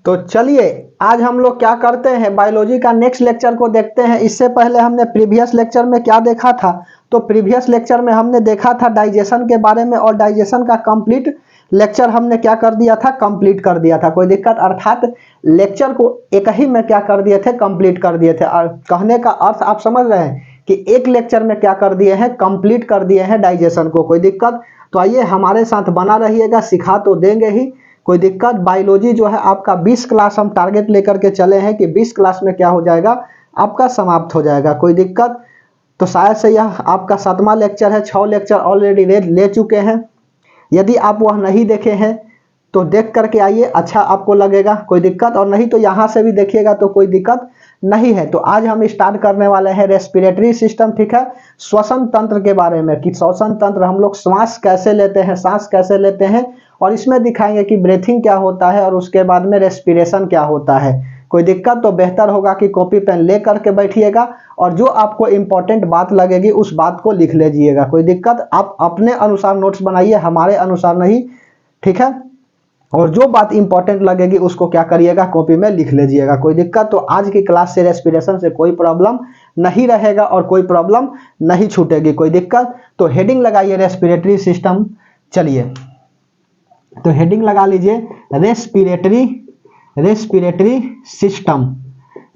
तो चलिए आज हम लोग क्या करते हैं, बायोलॉजी का नेक्स्ट लेक्चर को देखते हैं। इससे पहले हमने प्रीवियस लेक्चर में क्या देखा था, तो प्रीवियस लेक्चर में हमने देखा था डाइजेशन के बारे में, और डाइजेशन का कंप्लीट लेक्चर हमने क्या कर दिया था, कंप्लीट कर दिया था। कोई दिक्कत, अर्थात लेक्चर को एक ही में क्या कर दिए थे, कंप्लीट कर दिए थे। और कहने का अर्थ आप समझ रहे हैं कि एक लेक्चर में क्या कर दिए हैं, कंप्लीट कर दिए हैं डाइजेशन को। कोई दिक्कत, तो आइए हमारे साथ बना रहिएगा, सिखा तो देंगे ही, कोई दिक्कत। बायोलॉजी जो है आपका 20 क्लास हम टारगेट लेकर के चले हैं कि 20 क्लास में क्या हो जाएगा, आपका समाप्त हो जाएगा। कोई दिक्कत, तो शायद से यह आपका 7वां लेक्चर है। 6 लेक्चर ऑलरेडी ले चुके हैं। यदि आप वह नहीं देखे हैं तो देख करके आइए, अच्छा आपको लगेगा। कोई दिक्कत, और नहीं तो यहाँ से भी देखिएगा तो कोई दिक्कत नहीं है। तो आज हम स्टार्ट करने वाले हैं रेस्पिरेटरी सिस्टम, ठीक है, श्वसन तंत्र के बारे में, कि श्वसन तंत्र हम लोग श्वास कैसे लेते हैं, सांस कैसे लेते हैं, और इसमें दिखाएंगे कि ब्रीथिंग क्या होता है और उसके बाद में रेस्पिरेशन क्या होता है। कोई दिक्कत, तो बेहतर होगा कि कॉपी पेन ले करके बैठिएगा और जो आपको इंपॉर्टेंट बात लगेगी उस बात को लिख लीजिएगा। कोई दिक्कत, आप अपने अनुसार नोट्स बनाइए, हमारे अनुसार नहीं, ठीक है। और जो बात इंपॉर्टेंट लगेगी उसको क्या करिएगा, कॉपी में लिख लीजिएगा। कोई दिक्कत, तो आज की क्लास से रेस्पिरेशन से कोई प्रॉब्लम नहीं रहेगा और कोई प्रॉब्लम नहीं छूटेगी। कोई दिक्कत, तो हेडिंग लगाइए रेस्पिरेटरी सिस्टम। चलिए तो हेडिंग लगा लीजिए रेस्पिरेटरी सिस्टम,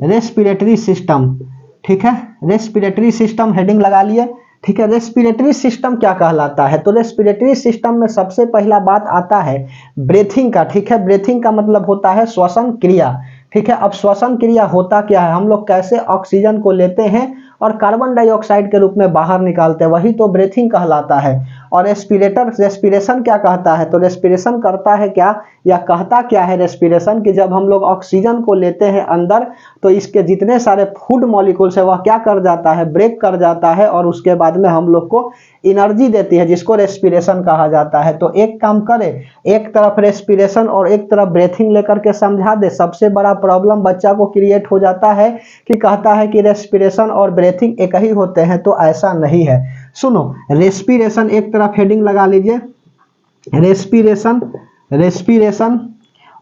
रेस्पिरेटरी सिस्टम, ठीक है। रेस्पिरेटरी सिस्टम हेडिंग लगा लिए, ठीक है। रेस्पिरेटरी सिस्टम क्या कहलाता है, तो रेस्पिरेटरी सिस्टम में सबसे पहला बात आता है ब्रीथिंग का, ठीक है। ब्रीथिंग का मतलब होता है श्वसन क्रिया, ठीक है। अब श्वसन क्रिया होता क्या है, हम लोग कैसे ऑक्सीजन को लेते हैं और कार्बन डाइऑक्साइड के रूप में बाहर निकालते हैं, वही तो ब्रीथिंग कहलाता है। और रेस्पिरेशन क्या कहता है, तो रेस्पिरेशन करता है क्या, या कहता क्या है रेस्पिरेशन, कि जब हम लोग ऑक्सीजन को लेते हैं अंदर तो इसके जितने सारे फूड मॉलिक्यूल्स है वह क्या कर जाता है, ब्रेक कर जाता है, और उसके बाद में हम लोग को एनर्जी देती है, जिसको रेस्पिरेशन कहा जाता है। तो एक काम करे, एक तरफ रेस्पिरेशन और एक तरफ ब्रीथिंग लेकर के समझा दे। सबसे बड़ा प्रॉब्लम बच्चा को क्रिएट हो जाता है कि कहता है कि रेस्पिरेशन और ब्रीथिंग एक ही होते हैं, तो ऐसा नहीं है। सुनो, रेस्पिरेशन एक तरफ हेडिंग लगा लीजिए, रेस्पिरेशन,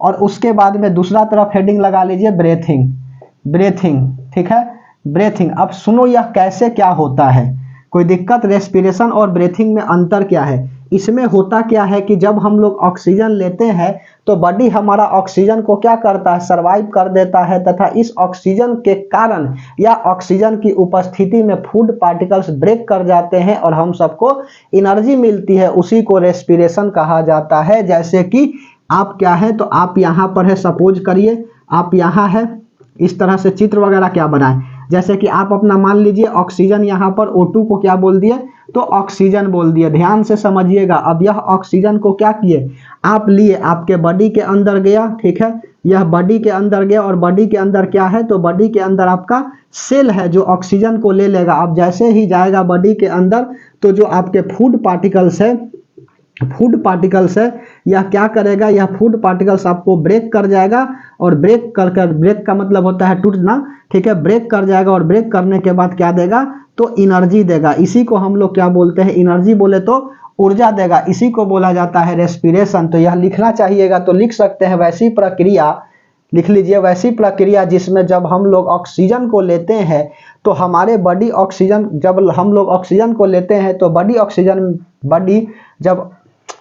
और उसके बाद में दूसरा तरफ हेडिंग लगा लीजिए ब्रीथिंग, ठीक है, ब्रीथिंग। अब सुनो यह कैसे क्या होता है, कोई दिक्कत। रेस्पिरेशन और ब्रीथिंग में अंतर क्या है, इसमें होता क्या है कि जब हम लोग ऑक्सीजन लेते हैं तो बॉडी हमारा ऑक्सीजन को क्या करता है, सरवाइव कर देता है, तथा इस ऑक्सीजन के कारण या ऑक्सीजन की उपस्थिति में फूड पार्टिकल्स ब्रेक कर जाते हैं और हम सबको एनर्जी मिलती है, उसी को रेस्पिरेशन कहा जाता है। जैसे कि आप क्या है, तो आप यहाँ पर है, सपोज करिए आप यहाँ है, इस तरह से चित्र वगैरह क्या बनाए, जैसे कि आप अपना मान लीजिए ऑक्सीजन यहाँ पर O2 को क्या बोल दिए, तो ऑक्सीजन बोल दिए। ध्यान से समझिएगा, अब यह ऑक्सीजन को क्या किए, आप लिए, आपके बॉडी के अंदर गया, ठीक है, यह बॉडी के अंदर गया, और बॉडी के अंदर क्या है, तो बॉडी के अंदर आपका सेल है जो ऑक्सीजन को ले लेगा। अब जैसे ही जाएगा बॉडी के अंदर तो जो आपके फूड पार्टिकल्स है यह क्या करेगा, यह फूड पार्टिकल्स आपको ब्रेक कर जाएगा, और ब्रेक का मतलब होता है टूटना, ठीक है। ब्रेक कर जाएगा और ब्रेक करने के बाद क्या देगा, तो एनर्जी देगा। इसी को हम लोग क्या बोलते हैं, एनर्जी बोले तो ऊर्जा देगा, इसी को बोला जाता है रेस्पिरेशन। तो यह लिखना चाहिएगा, तो लिख सकते हैं वैसी प्रक्रिया, लिख लीजिए वैसी प्रक्रिया जिसमें जब हम लोग ऑक्सीजन को लेते हैं तो हमारे बॉडी ऑक्सीजन, जब हम लोग ऑक्सीजन को लेते हैं तो बॉडी जब,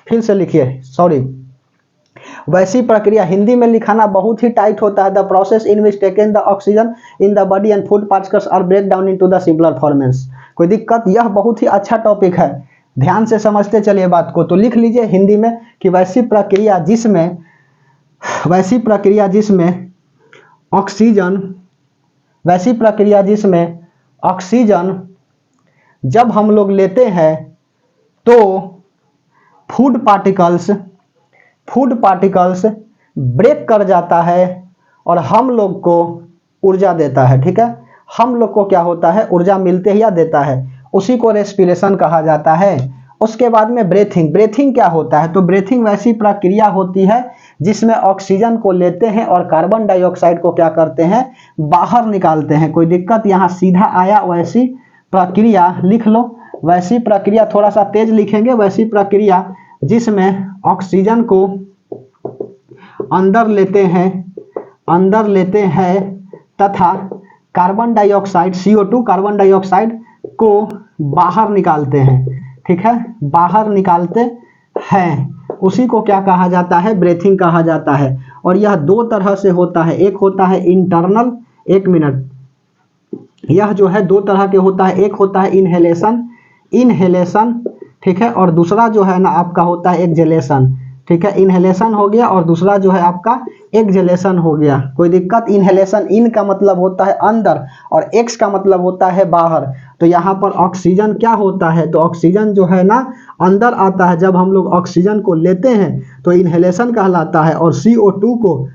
फिर से लिखिए, सॉरी, वैसी प्रक्रिया हिंदी में लिखाना बहुत ही टाइट होता है। The process in which taken the oxygen in the body and food particles are break down into the simpler formats. कोई दिक्कत, यह बहुत ही अच्छा टॉपिक है, ध्यान से समझते चलिए बात को। तो लिख लीजिए हिंदी में कि वैसी प्रक्रिया ऑक्सीजन जब हम लोग लेते हैं तो फूड पार्टिकल्स ब्रेक कर जाता है और हम लोग को ऊर्जा देता है, ठीक है। हम लोग को क्या होता है, ऊर्जा मिलते ही या देता है, उसी को रेस्पिरेशन कहा जाता है। उसके बाद में ब्रीथिंग क्या होता है, तो ब्रीथिंग वैसी प्रक्रिया होती है जिसमें ऑक्सीजन को लेते हैं और कार्बन डाइऑक्साइड को क्या करते हैं, बाहर निकालते हैं। कोई दिक्कत, यहाँ सीधा आया, वैसी प्रक्रिया लिख लो, वैसी प्रक्रिया, थोड़ा सा तेज लिखेंगे, वैसी प्रक्रिया जिसमें ऑक्सीजन को अंदर लेते हैं अंदर लेते हैं तथा carbon dioxide CO2 carbon dioxide को बाहर निकालते हैं, ठीक है, बाहर निकालते हैं, उसी को क्या कहा जाता है, ब्रीथिंग कहा जाता है। और यह दो तरह से होता है, एक होता है इंटरनल, एक मिनट, यह जो है दो तरह के होता है, एक होता है इनहेलेशन, इनहेलेशन, ठीक है, और दूसरा जो है ना आपका होता है एक्सहेलेशन, ठीक है, इनहेलेशन हो गया और दूसरा जो है आपका एक्सहेलेशन हो गया। कोई दिक्कत? इनहेलेशन, इन का मतलब होता है अंदर और एक्स का मतलब होता है बाहर। तो यहाँ पर ऑक्सीजन क्या होता है, तो ऑक्सीजन जो है ना अंदर आता है, जब हम लोग ऑक्सीजन को लेते हैं तो इनहेलेशन कहलाता है, और CO2 को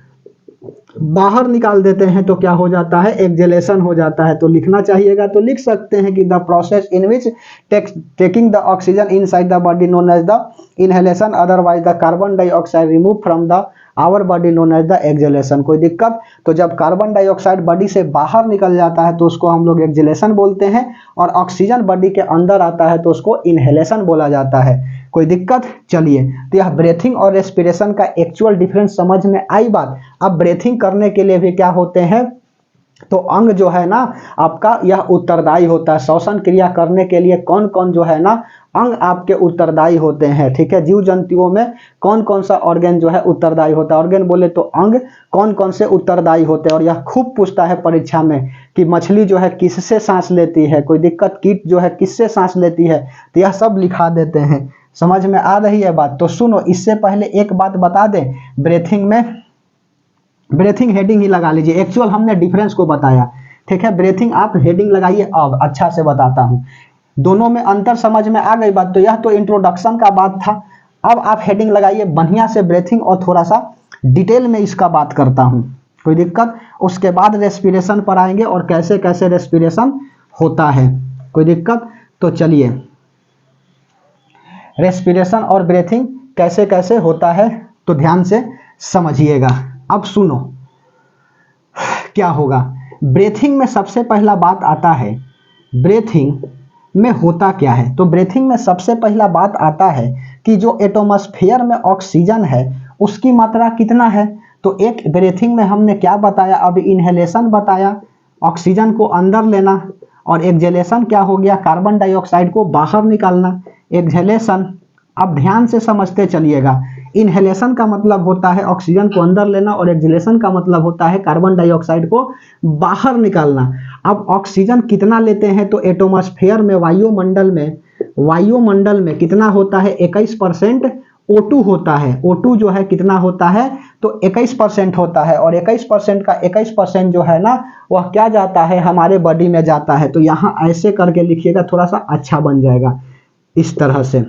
बाहर निकाल देते हैं तो क्या हो जाता है, एक्सहेलेशन हो जाता है। तो लिखना चाहिएगा तो लिख सकते हैं कि the process in which taking the oxygen inside the body known as the inhalation, otherwise the carbon dioxide remove from the our body known as the exhalation. कोई दिक्कत? तो जब कार्बन डाइऑक्साइड बॉडी से बाहर निकल जाता है तो उसको हम लोग एक्सहेलेशन बोलते हैं, और ऑक्सीजन बॉडी के अंदर आता है तो उसको इनहेलेशन बोला जाता है। कोई दिक्कत? चलिए, तो यह ब्रीथिंग और रेस्पिरेशन का एक्चुअल डिफरेंस समझ में आई बात। अब ब्रीथिंग करने के लिए भी क्या होते हैं, तो अंग जो है ना आपका यह उत्तरदायी होता है। श्वसन क्रिया करने के लिए कौन कौन जो है ना अंग आपके उत्तरदायी होते हैं, ठीक है। जीव जंतुओं में कौन कौन सा ऑर्गन जो है उत्तरदायी होता है, ऑर्गन बोले तो अंग कौन कौन से उत्तरदायी होते हैं। और यह खूब पूछता है परीक्षा में कि मछली जो है किससे सांस लेती है, कोई दिक्कत, कीट जो है किससे सांस लेती है, तो यह सब लिखा देते हैं। समझ में आ रही है बात? तो सुनो, इससे पहले एक बात बता दें, ब्रीथिंग में ब्रीथिंग हेडिंग ही लगा लीजिए, एक्चुअल हमने डिफरेंस को बताया, ठीक है। ब्रीथिंग आप हेडिंग लगाइए, अब अच्छा से बताता हूं, दोनों में अंतर समझ में आ गई बात। तो यह तो इंट्रोडक्शन का बात था, अब आप हेडिंग लगाइए बढ़िया से ब्रीथिंग, और थोड़ा सा डिटेल में इसका बात करता हूं, कोई दिक्कत? उसके बाद रेस्पिरेशन पर आएंगे और कैसे कैसे रेस्पिरेशन होता है, कोई दिक्कत? तो चलिए, रेस्पिरेशन और ब्रीथिंग कैसे कैसे होता है तो ध्यान से समझिएगा। अब सुनो क्या होगा। ब्रीथिंग में सबसे पहला बात आता है, ब्रीथिंग में होता क्या है, तो ब्रीथिंग में सबसे पहला बात आता है कि जो एटमॉस्फेयर में ऑक्सीजन है उसकी मात्रा कितना है। तो एक ब्रीथिंग में हमने क्या बताया, अभी इनहेलेशन बताया, ऑक्सीजन को अंदर लेना, और एक्सहेलेशन क्या हो गया, कार्बन डाइऑक्साइड को बाहर निकालना, एक्सहेलेशन। अब ध्यान से समझते चलिएगा, इनहेलेशन का मतलब होता है ऑक्सीजन को अंदर लेना, और एक्सहेलेशन का मतलब होता है कार्बन डाइऑक्साइड को बाहर निकालना। अब ऑक्सीजन कितना लेते हैं, तो एटमॉस्फेयर में, वायुमंडल में कितना होता है, 21% O2 होता है। O2 जो है कितना होता है, तो 21% होता है, और 21% का 21% जो है ना वह क्या जाता है, हमारे बॉडी में जाता है। तो यहाँ ऐसे करके लिखिएगा, थोड़ा सा अच्छा बन जाएगा इस तरह से।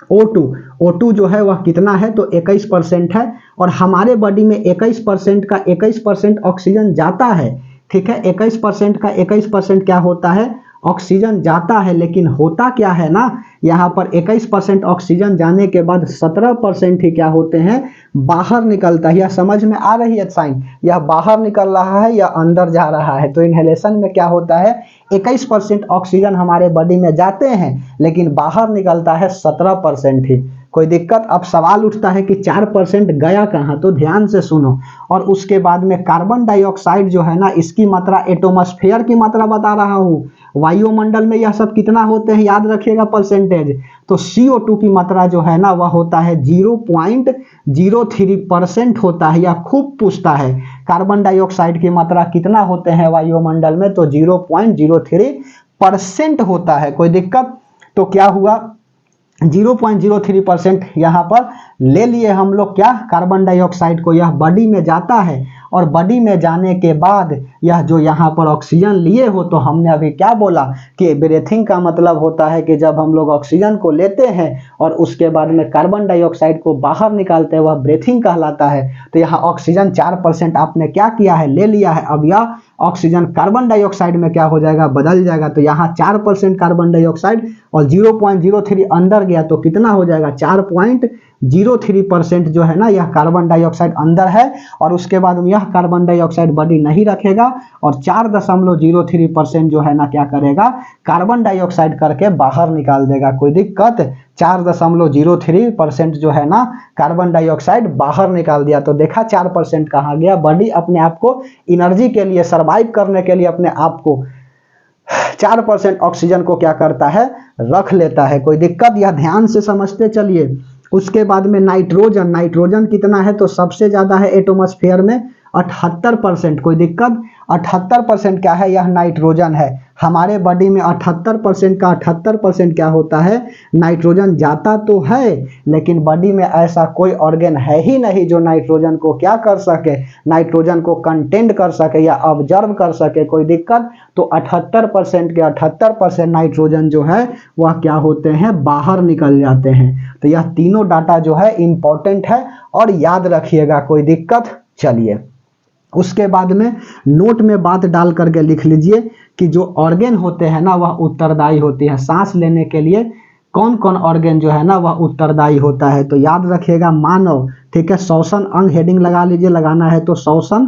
O2 जो है वह कितना है, तो 21% है, और हमारे बॉडी में 21% का 21% ऑक्सीजन जाता है, ठीक है। 21% का 21% क्या होता है, ऑक्सीजन जाता है, लेकिन होता क्या है ना, यहाँ पर 21% ऑक्सीजन जाने के बाद 17% ही क्या होते हैं, बाहर निकलता है। यह समझ में आ रही है साइन, यह बाहर निकल रहा है या अंदर जा रहा है। तो इनहेलेशन में क्या होता है, 21% ऑक्सीजन हमारे बॉडी में जाते हैं, लेकिन बाहर निकलता है 17% ही। कोई दिक्कत? अब सवाल उठता है कि 4% गया कहाँ, तो ध्यान से सुनो। और उसके बाद में कार्बन डाइऑक्साइड जो है ना, इसकी मात्रा एटमॉस्फेयर की मात्रा बता रहा हूँ, वायुमंडल में यह सब कितना होते हैं, याद रखिएगा परसेंटेज। तो CO2 की मात्रा जो है ना वह होता है 0.03% होता है, या खूब पूछता है कार्बन डाइऑक्साइड की मात्रा कितना होते हैं वायुमंडल में, तो 0.03% होता है। कोई दिक्कत? तो क्या हुआ, 0.03% यहाँ पर ले लिए हम लोग क्या, कार्बन डाइऑक्साइड को, यह बॉडी में जाता है, और बॉडी में जाने के बाद यह जो यहाँ पर ऑक्सीजन लिए हो, तो हमने अभी क्या बोला कि ब्रीथिंग का मतलब होता है कि जब हम लोग ऑक्सीजन को लेते हैं और उसके बाद में कार्बन डाइऑक्साइड को बाहर निकालते हैं, वह ब्रीथिंग कहलाता है। तो यहाँ ऑक्सीजन 4% आपने क्या किया है, ले लिया है, अब यह ऑक्सीजन कार्बन डाइऑक्साइड में क्या हो जाएगा, बदल जाएगा। तो यहाँ 4% कार्बन डाइऑक्साइड और 0.03 अंदर गया, तो कितना हो जाएगा, 4.03% जो है ना यह कार्बन डाइऑक्साइड अंदर है, और उसके बाद यह कार्बन डाइऑक्साइड बॉडी नहीं रखेगा, और 4.03% जो है ना क्या करेगा, कार्बन डाइऑक्साइड करके बाहर निकाल देगा। कोई दिक्कत? 4.03% जो है ना कार्बन डाइऑक्साइड बाहर निकाल दिया। तो देखा 4% कहाँ गया। बॉडी अपने आप को एनर्जी के लिए, सर्वाइव करने के लिए अपने आप को 4% ऑक्सीजन को क्या करता है, रख लेता है। कोई दिक्कत, यह ध्यान से समझते चलिए। उसके बाद में नाइट्रोजन, नाइट्रोजन कितना है तो सबसे ज्यादा है एटमॉस्फेयर में 78%। कोई दिक्कत, 78% क्या है, यह नाइट्रोजन है। हमारे बॉडी में 78% का 78% क्या होता है, नाइट्रोजन जाता तो है, लेकिन बॉडी में ऐसा कोई ऑर्गन है ही नहीं जो नाइट्रोजन को क्या कर सके, नाइट्रोजन को कंटेंट कर सके या ऑब्जर्व कर सके। कोई दिक्कत, तो 78% के 78% नाइट्रोजन जो है वह क्या होते हैं, बाहर निकल जाते हैं। तो यह तीनों डाटा जो है इंपॉर्टेंट है और याद रखिएगा। कोई दिक्कत, चलिए उसके बाद में नोट में बात डाल करके लिख लीजिए कि जो ऑर्गन होते हैं ना वह उत्तरदायी होते हैं। सांस लेने के लिए कौन कौन ऑर्गन जो है ना वह उत्तरदायी होता है। तो याद रखिएगा मानव, ठीक है। श्वसन अंग हेडिंग लगा लीजिए, लगाना है तो श्वसन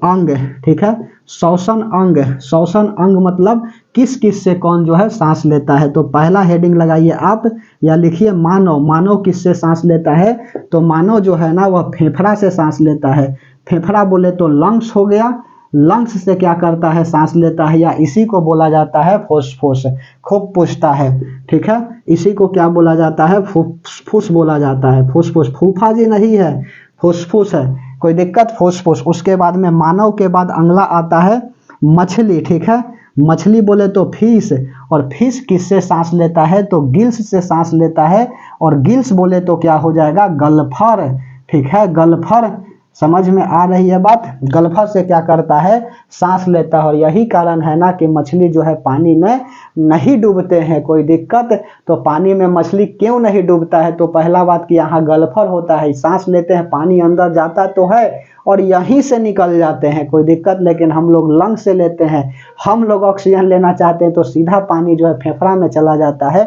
अंग, ठीक है। श्वसन अंग, श्वसन अंग मतलब किस किस से कौन जो है सांस लेता है। तो पहला हेडिंग लगाइए आप या लिखिए मानव। मानव किससे सांस लेता है, तो मानव जो है ना वह फेफड़ा से सांस लेता है। फेफड़ा बोले तो लंग्स हो गया, लंग्स से क्या करता है, सांस लेता है, या इसी को बोला जाता है फुसफुस, खूब पूछता है, ठीक है। इसी को क्या बोला जाता है, फुसफुस बोला जाता है। फुसफुस, फूफा जी नहीं है, फुसफुस है। कोई दिक्कत, फुसफुस। उसके बाद में मानव के बाद अगला आता है मछली, ठीक है। मछली बोले तो फिश, और फिश किससे सांस लेता है, तो गिल्स से सांस लेता है। और गिल्स बोले तो क्या हो जाएगा, गल्फर, ठीक है। गल्फर, समझ में आ रही है बात। गल्फर से क्या करता है, सांस लेता है। और यही कारण है ना कि मछली जो है पानी में नहीं डूबते हैं। कोई दिक्कत, तो पानी में मछली क्यों नहीं डूबता है, तो पहला बात कि यहाँ गल्फर होता है, सांस लेते हैं, पानी अंदर जाता तो है और यहीं से निकल जाते हैं। कोई दिक्कत, लेकिन हम लोग लंग से लेते हैं। हम लोग ऑक्सीजन लेना चाहते हैं तो सीधा पानी जो है फेफड़ा में चला जाता है,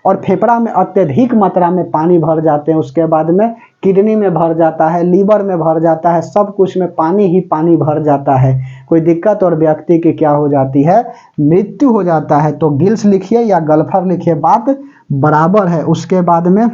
और फेफड़ा में अत्यधिक मात्रा में पानी भर जाते हैं। उसके बाद में किडनी में भर जाता है, लीवर में भर जाता है, सब कुछ में पानी ही पानी भर जाता है। कोई दिक्कत, और व्यक्ति की क्या हो जाती है, मृत्यु हो जाता है। तो गिल्स लिखिए या गल्फर लिखिए, बात बराबर है। उसके बाद में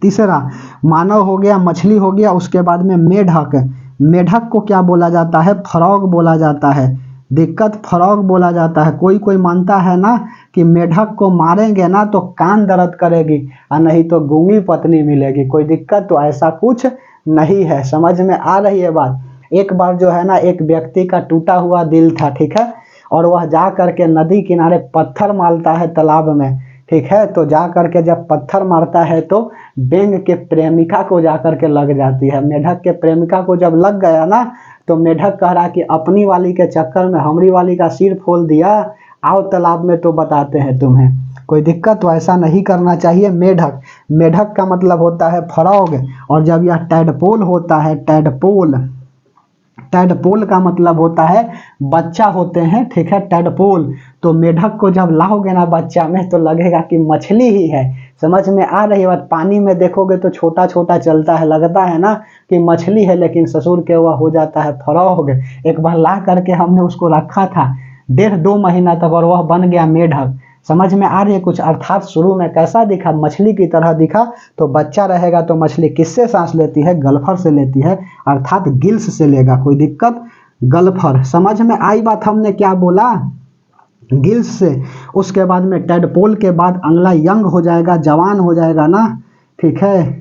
तीसरा मानव हो गया, मछली हो गया। उसके बाद में मेढक, मेढक को क्या बोला जाता है, फ्रॉग बोला जाता है। दिक्कत, फ्रॉग बोला जाता है। कोई कोई मानता है ना कि मेढक को मारेंगे ना तो कान दर्द करेगी और नहीं तो गूंगी पत्नी मिलेगी। कोई दिक्कत, तो ऐसा कुछ नहीं है। समझ में आ रही है बात। एक बार जो है ना एक व्यक्ति का टूटा हुआ दिल था, ठीक है, और वह जा करके नदी किनारे पत्थर मारता है तालाब में, ठीक है। तो जा करके जब पत्थर मारता है तो बेंग के प्रेमिका को जा करके लग जाती है। मेढक के प्रेमिका को जब लग गया ना तो मेढक कह रहा कि अपनी वाली के चक्कर में हमरी वाली का सिर फोड़ दिया, आओ तालाब में तो बताते हैं तुम्हें। कोई दिक्कत, तो ऐसा नहीं करना चाहिए। मेढक, मेढक का मतलब होता है फ्रॉग। और जब यह टैडपोल होता है, टैडपोल, टैडपोल का मतलब होता है बच्चा होते हैं, ठीक है, टैडपोल। तो मेढक को जब लाओगे ना बच्चा में तो लगेगा कि मछली ही है। समझ में आ रही बात। पानी में देखोगे तो छोटा छोटा चलता है, लगता है ना कि मछली है, लेकिन ससुर के वह हो जाता है फ्रॉग। एक बार ला करके हमने उसको रखा था 1.5-2 महीना तक और वह बन गया मेढक। समझ में आ रही है कुछ। अर्थात शुरू में कैसा दिखा, मछली की तरह दिखा। तो बच्चा रहेगा तो मछली किससे सांस लेती है, गल्फर से लेती है, अर्थात गिल्स से लेगा। कोई दिक्कत, गल्फर। समझ में आई बात, हमने क्या बोला, गिल्स से। उसके बाद में टैडपोल के बाद अगला यंग हो जाएगा, जवान हो जाएगा ना, ठीक है।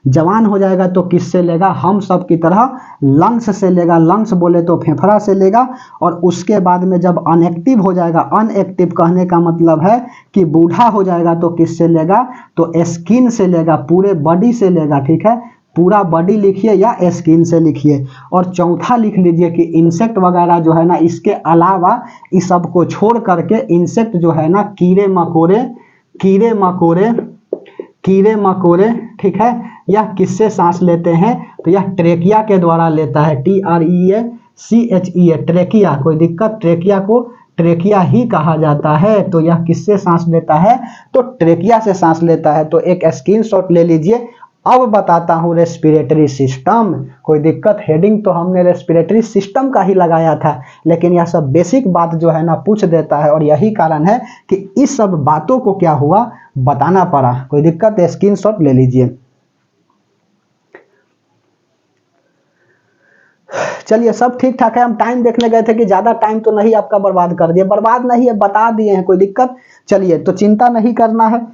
जवान हो जाएगा तो किससे लेगा, हम सब की तरह लंग्स से लेगा। लंग्स बोले तो फेफड़ा से लेगा। और उसके बाद में जब अनएक्टिव हो जाएगा, अनएक्टिव कहने का मतलब है कि बूढ़ा हो जाएगा तो किससे लेगा, तो स्किन से लेगा, पूरे बॉडी से लेगा, ठीक है। पूरा बॉडी लिखिए या स्किन से लिखिए। और चौथा लिख लीजिए कि इंसेक्ट वगैरह जो है ना, इसके अलावा इस सब को छोड़ करके इंसेक्ट जो है ना, कीड़े मकोड़े, कीड़े मकोड़े, कीड़े मकोड़े, ठीक है, यह किससे सांस लेते हैं, तो यह ट्रेकिया के द्वारा लेता है, TREACHEA, ट्रेकिया। कोई दिक्कत, ट्रेकिया को ट्रेकिया ही कहा जाता है। तो यह किससे सांस लेता है, तो ट्रेकिया से सांस लेता है। तो एक स्क्रीनशॉट ले लीजिए। अब बताता हूँ रेस्पिरेटरी सिस्टम। कोई दिक्कत, हेडिंग तो हमने रेस्पिरेटरी सिस्टम का ही लगाया था, लेकिन यह सब बेसिक बात जो है ना पूछ देता है। और यही कारण है कि इस सब बातों को क्या हुआ, बताना पड़ा। कोई दिक्कत है, स्क्रीनशॉट ले लीजिए। चलिए सब ठीक ठाक है। हम टाइम देखने गए थे कि ज्यादा टाइम तो नहीं आपका बर्बाद कर दिया, बर्बाद नहीं है, बता दिए हैं, कोई दिक्कत। चलिए तो चिंता नहीं करना है,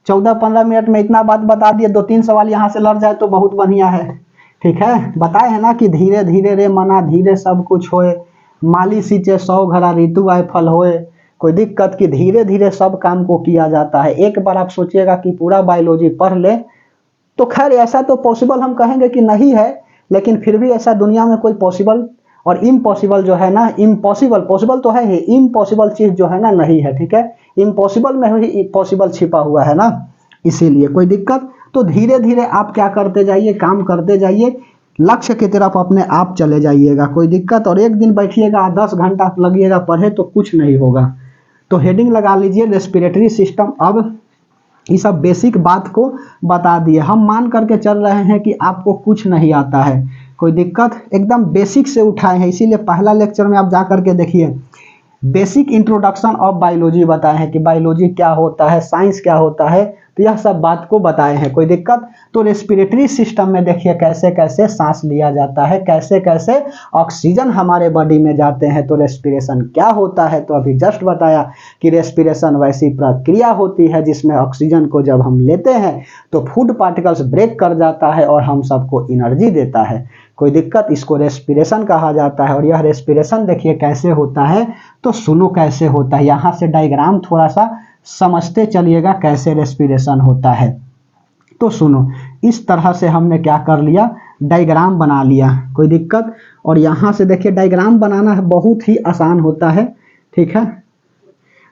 14-15 मिनट में इतना बात बता दिए। 2-3 सवाल यहाँ से लड़ जाए तो बहुत बढ़िया है। ठीक है, बताए है ना कि धीरे धीरे रे मना धीरे सब कुछ होए, माली सींचे 100 घड़ा ऋतु आए फल होए। कोई दिक्कत कि धीरे धीरे सब काम को किया जाता है। एक बार आप सोचिएगा कि पूरा बायोलॉजी पढ़ ले तो खैर ऐसा तो पॉसिबल हम कहेंगे कि नहीं है, लेकिन फिर भी ऐसा दुनिया में कोई पॉसिबल और इम्पॉसिबल जो है ना, इम्पॉसिबल पॉसिबल तो है ही, इम्पॉसिबल चीज जो है ना नहीं है। ठीक है, इम्पॉसिबल में ही पॉसिबल छिपा हुआ है ना, इसीलिए कोई दिक्कत। तो धीरे धीरे आप क्या करते जाइए, काम करते जाइए, लक्ष्य की तरफ अपने आप चले जाइएगा, कोई दिक्कत। और एक दिन बैठिएगा 10 घंटा लगिएगा पढ़े तो कुछ नहीं होगा। तो हेडिंग लगा लीजिए रेस्पिरेटरी सिस्टम। अब ये सब बेसिक बात को बता दिए। हम मान करके चल रहे हैं कि आपको कुछ नहीं आता है, कोई दिक्कत, एकदम बेसिक से उठाए हैं। इसीलिए पहला लेक्चर में आप जा करके देखिए, बेसिक इंट्रोडक्शन ऑफ बायोलॉजी बताए हैं कि बायोलॉजी क्या होता है, साइंस क्या होता है, तो यह सब बात को बताए हैं, कोई दिक्कत। तो रेस्पिरेटरी सिस्टम में देखिए कैसे कैसे सांस लिया जाता है, कैसे कैसे ऑक्सीजन हमारे बॉडी में जाते हैं। तो रेस्पिरेशन क्या होता है, तो अभी जस्ट बताया कि रेस्पिरेशन वैसी प्रक्रिया होती है जिसमें ऑक्सीजन को जब हम लेते हैं तो फूड पार्टिकल्स ब्रेक कर जाता है और हम सबको एनर्जी देता है, कोई दिक्कत। इसको रेस्पिरेशन कहा जाता है। और यह रेस्पिरेशन देखिए कैसे होता है, तो सुनो कैसे होता है। यहाँ से डायग्राम थोड़ा सा समझते चलिएगा कैसे रेस्पिरेशन होता है। तो सुनो, इस तरह से हमने क्या कर लिया, डायग्राम बना लिया, कोई दिक्कत। और यहाँ से देखिए डायग्राम बनाना बहुत ही आसान होता है। ठीक है,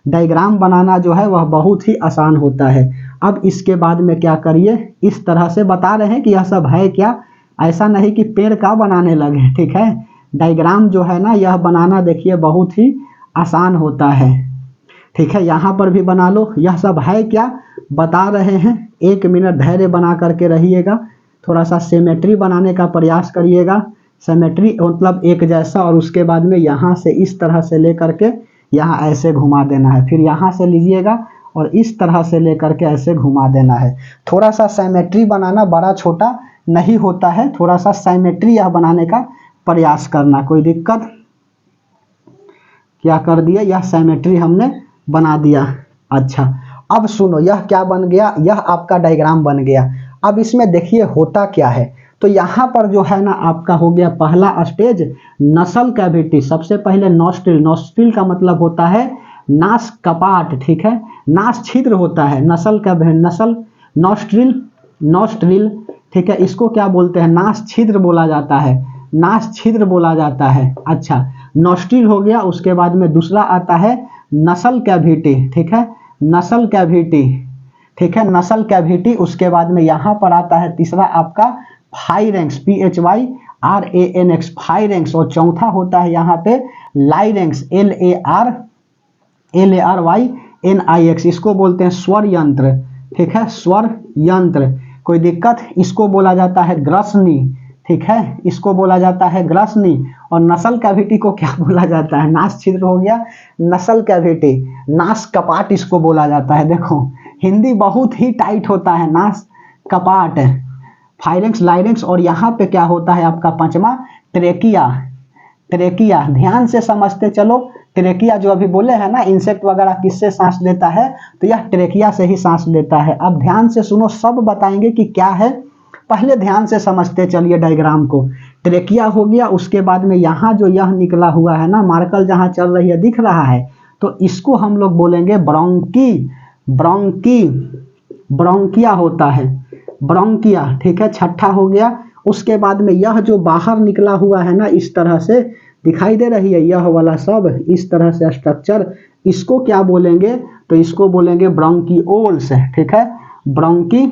डायग्राम बनाना जो है वह बहुत ही आसान होता है। अब इसके बाद में क्या करिए, इस तरह से बता रहे हैं कि यह सब है क्या, ऐसा नहीं कि पेड़ का बनाने लगे। ठीक है, डायग्राम जो है ना यह बनाना देखिए बहुत ही आसान होता है। ठीक है, यहाँ पर भी बना लो। यह सब है क्या बता रहे हैं, 1 मिनट धैर्य बना करके रहिएगा, थोड़ा सा सिमेट्री बनाने का प्रयास करिएगा। सिमेट्री मतलब एक जैसा, और उसके बाद में यहाँ से इस तरह से ले करके यहाँ ऐसे घुमा देना है, फिर यहाँ से लीजिएगा और इस तरह से ले करके ऐसे घुमा देना है। थोड़ा सा सिमेट्री बनाना, बड़ा छोटा नहीं होता है, थोड़ा सा सिमेट्री यह बनाने का प्रयास करना, कोई दिक्कत। क्या कर दिया, यह सिमेट्री हमने बना दिया। अच्छा, अब सुनो, यह क्या बन गया, यह आपका डायग्राम बन गया। अब इसमें देखिए होता क्या है, तो यहाँ पर जो है ना आपका हो गया पहला स्टेज नसल कैविटी। सबसे पहले नॉस्ट्रिल, नॉस्ट्रिल का मतलब होता है नास कपाट। ठीक है, नास छिद्र होता है, नसल का नसल, नॉस्ट्रिल, नॉस्ट्रिल। ठीक है, इसको क्या बोलते हैं, नास छिद्र बोला जाता है, नास छिद्र बोला जाता है। अच्छा, नॉस्ट्रिल हो गया। उसके बाद में दूसरा आता है नसल कैविटी। ठीक है, नसल कैविटी। ठीक है, नसल कैविटी। उसके बाद में यहाँ पर आता है तीसरा आपका फाइरेंक्स, PHYRANX, फाइरेंक्स। और चौथा होता है यहाँ पे लाइरेंक्स, LARYNIX, इसको बोलते हैं स्वर यंत्र। ठीक है, स्वर यंत्र, कोई दिक्कत। इसको बोला जाता है ग्रसनी। ठीक है, इसको बोला जाता है ग्रसनी। और नसल कैविटी को क्या बोला जाता है, नास छिद्र हो गया, नसल कैविटी, नास कपाट इसको बोला जाता है। देखो हिंदी बहुत ही टाइट होता है, नास कपाट, फाइरेंक्स, लाइरेंक्स। और यहाँ पे क्या होता है आपका पांचवा, ट्रेकिया। ट्रेकिया ध्यान से समझते चलो, ट्रेकिया जो अभी बोले हैं ना, इंसेक्ट वगैरह किससे सांस लेता है, तो यह ट्रेकिया से ही सांस लेता है। अब ध्यान से सुनो, सब बताएंगे कि क्या है, पहले ध्यान से समझते चलिए डायग्राम को। ट्रेकिया हो गया, उसके बाद में यहाँ जो यह निकला हुआ है ना, मार्कल जहाँ चल रही है दिख रहा है, तो इसको हम लोग बोलेंगे ब्रोंकी। ब्रोंकी, ब्रोंकिया होता है, ब्रोंकिया। ठीक है, छठा हो गया। उसके बाद में यह जो बाहर निकला हुआ है ना, इस तरह से दिखाई दे रही है, यह वाला सब इस तरह से स्ट्रक्चर, इसको क्या बोलेंगे, तो इसको बोलेंगे ब्रोंकिओल्स। ठीक है, ब्रोंकी,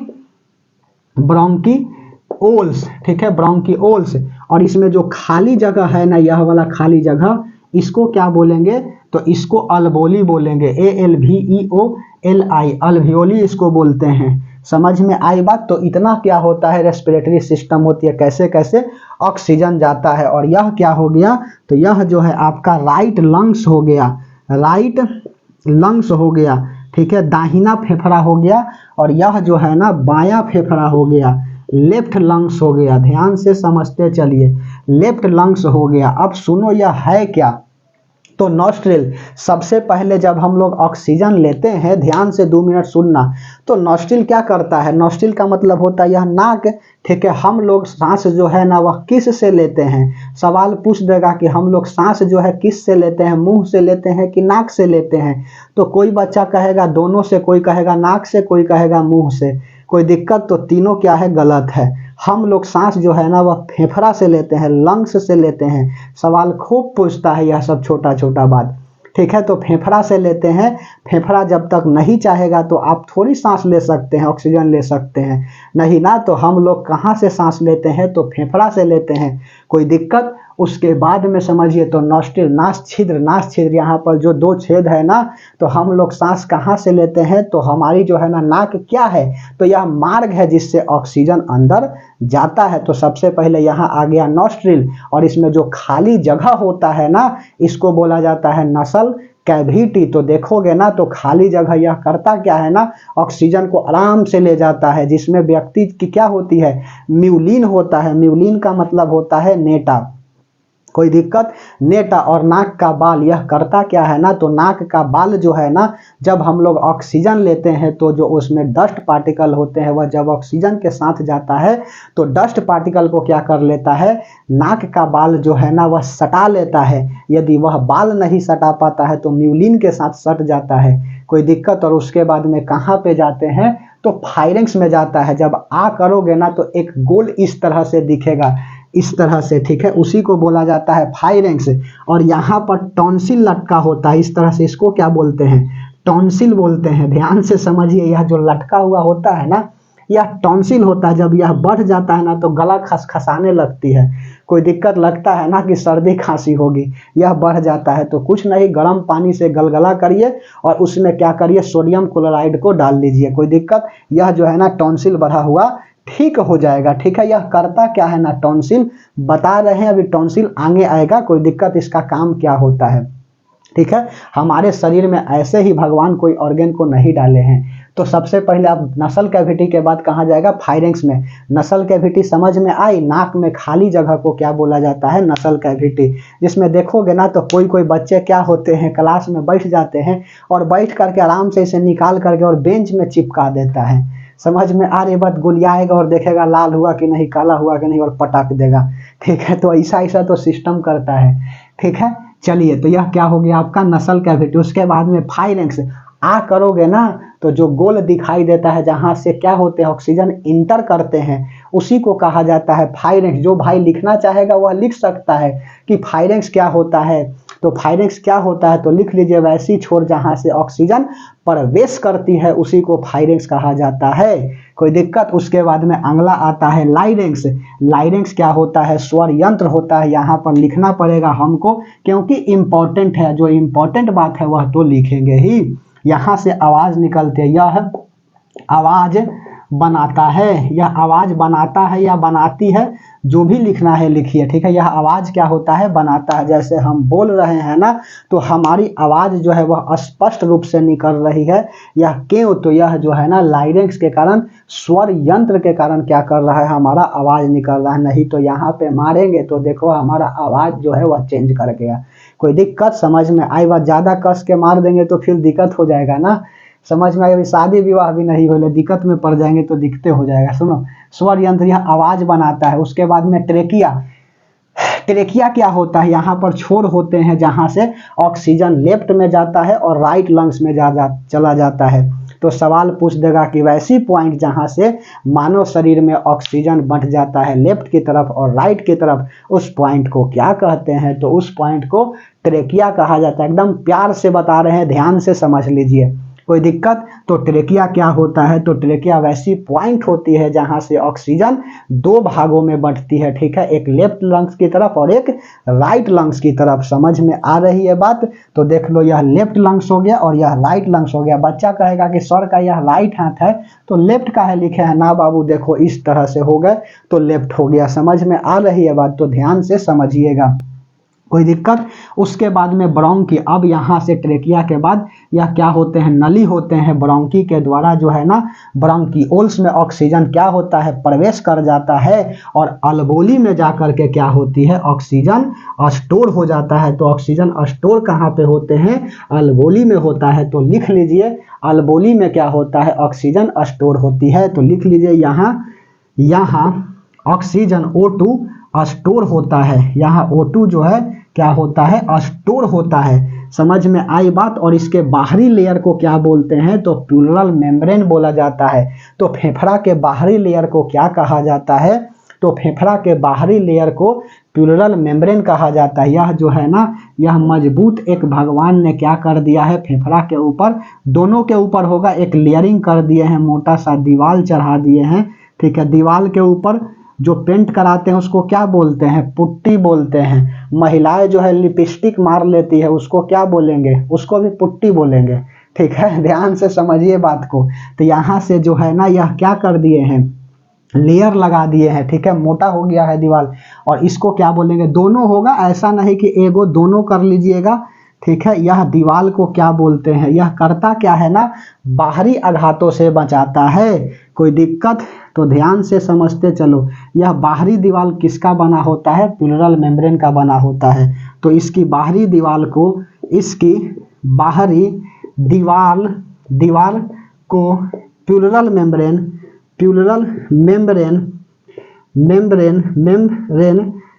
ब्रोंकिओल्स। ठीक है, ब्रोंकिओल्स। और इसमें जो खाली जगह है ना, यह वाला खाली जगह, इसको क्या बोलेंगे, तो इसको अल्वोली बोलेंगे, ALVEOLI, अल्वियोली इसको बोलते हैं। समझ में आई बात। तो इतना क्या होता है, रेस्पिरेटरी सिस्टम होती है, कैसे कैसे ऑक्सीजन जाता है। और यह क्या हो गया, तो यह जो है आपका राइट लंग्स हो गया, राइट लंग्स हो गया। ठीक है, दाहिना फेफड़ा हो गया, और यह जो है ना बायां फेफड़ा हो गया, लेफ्ट लंग्स हो गया। ध्यान से समझते चलिए, लेफ्ट लंग्स हो गया। अब सुनो यह है क्या, तो नॉस्ट्रिल, सबसे पहले जब हम लोग ऑक्सीजन लेते हैं, ध्यान से 2 मिनट सुनना, तो नॉस्ट्रिल क्या करता है, नॉस्ट्रिल का मतलब होता है यह नाक, ठीक है। हम लोग सांस जो है ना वह किस से लेते हैं, सवाल पूछ देगा कि हम लोग सांस जो है किस से लेते हैं, मुंह से लेते हैं कि नाक से लेते हैं। तो कोई बच्चा कहेगा दोनों से, कोई कहेगा नाक से, कोई कहेगा मुंह से। कोई दिक्कत, तो तीनों क्या है, गलत है। हम लोग सांस जो है ना वह फेफड़ा से लेते हैं, लंग्स से लेते हैं। सवाल खूब पूछता है यह सब छोटा छोटा बात, ठीक है। तो फेफड़ा से लेते हैं, फेफड़ा जब तक नहीं चाहेगा तो आप थोड़ी सांस ले सकते हैं, ऑक्सीजन ले सकते हैं, नहीं ना। तो हम लोग कहाँ से सांस लेते हैं, तो फेफड़ा से लेते हैं। कोई दिक्कत, उसके बाद में समझिए, तो नॉस्ट्रिल, नास छिद्र, नास छिद्र, यहाँ पर जो 2 छेद है ना, तो हम लोग सांस कहाँ से लेते हैं, तो हमारी जो है ना नाक क्या है, तो यह मार्ग है जिससे ऑक्सीजन अंदर जाता है। तो सबसे पहले यहाँ आ गया नॉस्ट्रिल, और इसमें जो खाली जगह होता है ना, इसको बोला जाता है नसल कैविटी। तो देखोगे ना, तो खाली जगह यह करता क्या है ना, ऑक्सीजन को आराम से ले जाता है, जिसमें व्यक्ति की क्या होती है, म्यूलिन होता है। म्यूलिन का मतलब होता है नेटा। कोई दिक्कत, नेटा। और नाक का बाल, यह करता क्या है ना, तो नाक का बाल जो है ना, जब हम लोग ऑक्सीजन लेते हैं तो जो उसमें डस्ट पार्टिकल होते हैं, वह जब ऑक्सीजन के साथ जाता है तो डस्ट पार्टिकल को क्या कर लेता है, नाक का बाल जो है ना वह सटा लेता है। यदि वह बाल नहीं सटा पाता है तो म्यूलिन के साथ सट जाता है। कोई दिक्कत, और उसके बाद में कहाँ पे जाते हैं, तो फाइरेंक्स में जाता है। जब आ करोगे ना तो एक गोल इस तरह से दिखेगा, इस तरह से, ठीक है, उसी को बोला जाता है फाइरेंक्स। और यहाँ पर टॉन्सिल लटका होता है इस तरह से, इसको क्या बोलते हैं, टॉन्सिल बोलते हैं। ध्यान से समझिए, यह जो लटका हुआ होता है ना, यह टॉन्सिल होता है। जब यह बढ़ जाता है ना तो गला खसखसाने लगती है। कोई दिक्कत, लगता है ना कि सर्दी खांसी होगी, यह बढ़ जाता है। तो कुछ नहीं, गर्म पानी से गलगला करिए और उसमें क्या करिए, सोडियम क्लोराइड को डाल लीजिए। कोई दिक्कत, यह जो है ना टॉन्सिल बढ़ा हुआ ठीक हो जाएगा, ठीक है। यह करता क्या है ना, टॉन्सिल बता रहे हैं, अभी टॉन्सिल आगे आएगा। कोई दिक्कत, इसका काम क्या होता है, ठीक है। हमारे शरीर में ऐसे ही भगवान कोई ऑर्गन को नहीं डाले हैं। तो सबसे पहले आप नसल कैविटी के बाद कहाँ जाएगा, फाइरेंक्स में। नसल कैविटी समझ में आई, नाक में खाली जगह को क्या बोला जाता है, नसल कैविटी। जिसमें देखोगे ना तो कोई कोई बच्चे क्या होते हैं, क्लास में बैठ जाते हैं और बैठ करके आराम से इसे निकाल करके और बेंच में चिपका देता है। समझ में आ रही बात, गुलियाएगा और देखेगा लाल हुआ कि नहीं, काला हुआ कि नहीं, और पटक देगा, ठीक है। तो ऐसा ऐसा तो सिस्टम करता है, ठीक है। चलिए, तो यह क्या हो गया आपका नसल कैविटी। उसके बाद में फाइरेंक्स आ करोगे ना तो जो गोल दिखाई देता है, जहां से क्या होते हैं, ऑक्सीजन इंटर करते हैं, उसी को कहा जाता है फाइरेंक्स। जो भाई लिखना चाहेगा वह लिख सकता है कि फाइरेंक्स क्या होता है। तो फाइरेंक्स क्या होता है, तो लिख लीजिए, वैसी छोर जहां से ऑक्सीजन प्रवेश करती है उसी को फाइरेंक्स कहा जाता है। कोई दिक्कत, उसके बाद में अगला आता है लाइरेंक्स। लाइरेंक्स क्या होता है, स्वर यंत्र होता है। यहाँ पर लिखना पड़ेगा हमको क्योंकि इंपॉर्टेंट है, जो इंपॉर्टेंट बात है वह तो लिखेंगे ही। यहाँ से आवाज निकलती है, यह आवाज बनाता है, यह आवाज बनाता है या बनाती है, जो भी लिखना है लिखिए, ठीक है। यह आवाज क्या होता है, बनाता है। जैसे हम बोल रहे हैं ना, तो हमारी आवाज जो है वह स्पष्ट रूप से निकल रही है। यह क्यों, तो यह जो है ना लाइरेंक्स के कारण, स्वर यंत्र के कारण क्या कर रहा है, हमारा आवाज निकल रहा है। नहीं तो यहाँ पे मारेंगे तो देखो हमारा आवाज जो है वह चेंज कर गया। कोई दिक्कत, समझ में आई बात। ज्यादा कस के मार देंगे तो फिर दिक्कत हो जाएगा ना, समझ में आई। अभी शादी विवाह भी नहीं हो, दिक्कत में पड़ जाएंगे तो दिक्कतें हो जाएगा। सुनो, स्वर यंत्र यह आवाज बनाता है। उसके बाद में ट्रेकिया। ट्रेकिया क्या होता है, यहाँ पर छोर होते हैं जहां से ऑक्सीजन लेफ्ट में जाता है और राइट लंग्स में चला जाता है। तो सवाल पूछ देगा कि वैसी पॉइंट जहां से मानव शरीर में ऑक्सीजन बढ़ जाता है लेफ्ट की तरफ और राइट की तरफ, उस पॉइंट को क्या कहते हैं, तो उस पॉइंट को ट्रेकिया कहा जाता है। एकदम प्यार से बता रहे हैं, ध्यान से समझ लीजिए। कोई दिक्कत, तो ट्रेकिया क्या होता है, तो ट्रेकिया वैसी पॉइंट होती है जहां से ऑक्सीजन 2 भागों में बढ़ती है, ठीक है। एक लेफ्ट लंग्स की तरफ और एक राइट लंग्स की तरफ। समझ में आ रही है बात। तो देख लो, यह लेफ्ट लंग्स हो गया और यह राइट लंग्स हो गया। बच्चा कहेगा कि सर का यह राइट हाथ है तो लेफ्ट का है लिखे हैं ना बाबू, देखो इस तरह से हो गए तो लेफ्ट हो गया। समझ में आ रही है बात, तो ध्यान से समझिएगा। कोई दिक्कत। उसके बाद में ब्रोंकी, अब यहाँ से ट्रेकिया के बाद यह क्या होते हैं, नली होते हैं। ब्रोंकी के द्वारा जो है ना ब्रोंकियोल्स में ऑक्सीजन क्या होता है, प्रवेश कर जाता है और अल्वोली में जाकर के क्या होती है, ऑक्सीजन स्टोर हो जाता है। तो ऑक्सीजन स्टोर कहाँ पे होते हैं, अल्वोली में होता है। तो लिख लीजिए अल्वोली में क्या होता है, ऑक्सीजन स्टोर होती है। तो लिख लीजिए यहाँ ऑक्सीजन O2 स्टोर होता है। यहाँ O2 जो है क्या होता है, स्टोर होता है। समझ में आई बात। और इसके बाहरी लेयर को क्या बोलते हैं, तो प्लूरल मेम्ब्रेन बोला जाता है। तो फेफड़ा के बाहरी लेयर को क्या कहा जाता है, तो फेफड़ा के बाहरी लेयर को प्लूरल मेम्ब्रेन कहा जाता है। यह जो है ना, यह मजबूत एक भगवान ने क्या कर दिया है, फेफड़ा के ऊपर, दोनों के ऊपर होगा, एक लेयरिंग कर दिए हैं, मोटा सा दीवाल चढ़ा दिए हैं। ठीक है, दीवाल के ऊपर जो पेंट कराते हैं उसको क्या बोलते हैं, पुट्टी बोलते हैं। महिलाएं जो है लिपस्टिक मार लेती है, उसको क्या बोलेंगे, उसको भी पुट्टी बोलेंगे। ठीक है, ध्यान से समझिए बात को। तो यहाँ से जो है ना, यह क्या कर दिए हैं, लेयर लगा दिए हैं। ठीक है, मोटा हो गया है दीवार। और इसको क्या बोलेंगे, दोनों होगा, ऐसा नहीं कि एगो दोनों कर लीजिएगा। ठीक है, यह दीवार को क्या बोलते हैं, यह करता क्या है ना, बाहरी आघातों से बचाता है। कोई दिक्कत, तो ध्यान से समझते चलो। यह बाहरी दीवार किसका बना होता है, प्लूरल मेम्ब्रेन का बना होता है। तो इसकी बाहरी दीवार को, इसकी बाहरी दीवार को प्लूरल मेम्ब्रेन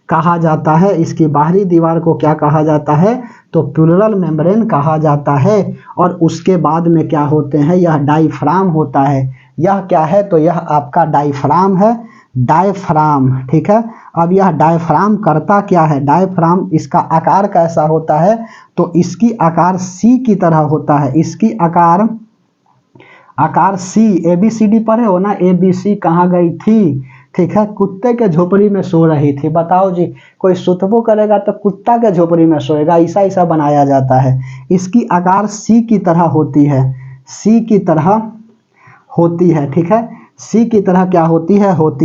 कहा जाता है। इसकी बाहरी दीवार को क्या कहा जाता है, तो प्लूरल मेम्ब्रेन कहा जाता है। और उसके बाद में क्या होते हैं, यह डायफ्राम होता है। यह क्या है, तो यह आपका डायफ्राम है, डायफ्राम। ठीक है, अब यह डायफ्राम करता क्या है, डायफ्राम इसका आकार कैसा होता है, तो इसकी आकार सी की तरह होता है। इसकी आकार सी, ABCD पढ़े हो ना, ABC कहाँ गई थी। ठीक है, कुत्ते के झोपड़ी में सो रही थी। बताओ जी, कोई सुतबो करेगा तो कुत्ता के झोपड़ी में सोएगा, ऐसा बनाया जाता है। इसकी आकार सी की तरह होती है, सी की तरह होती है। ठीक है, सी की तरह क्या होती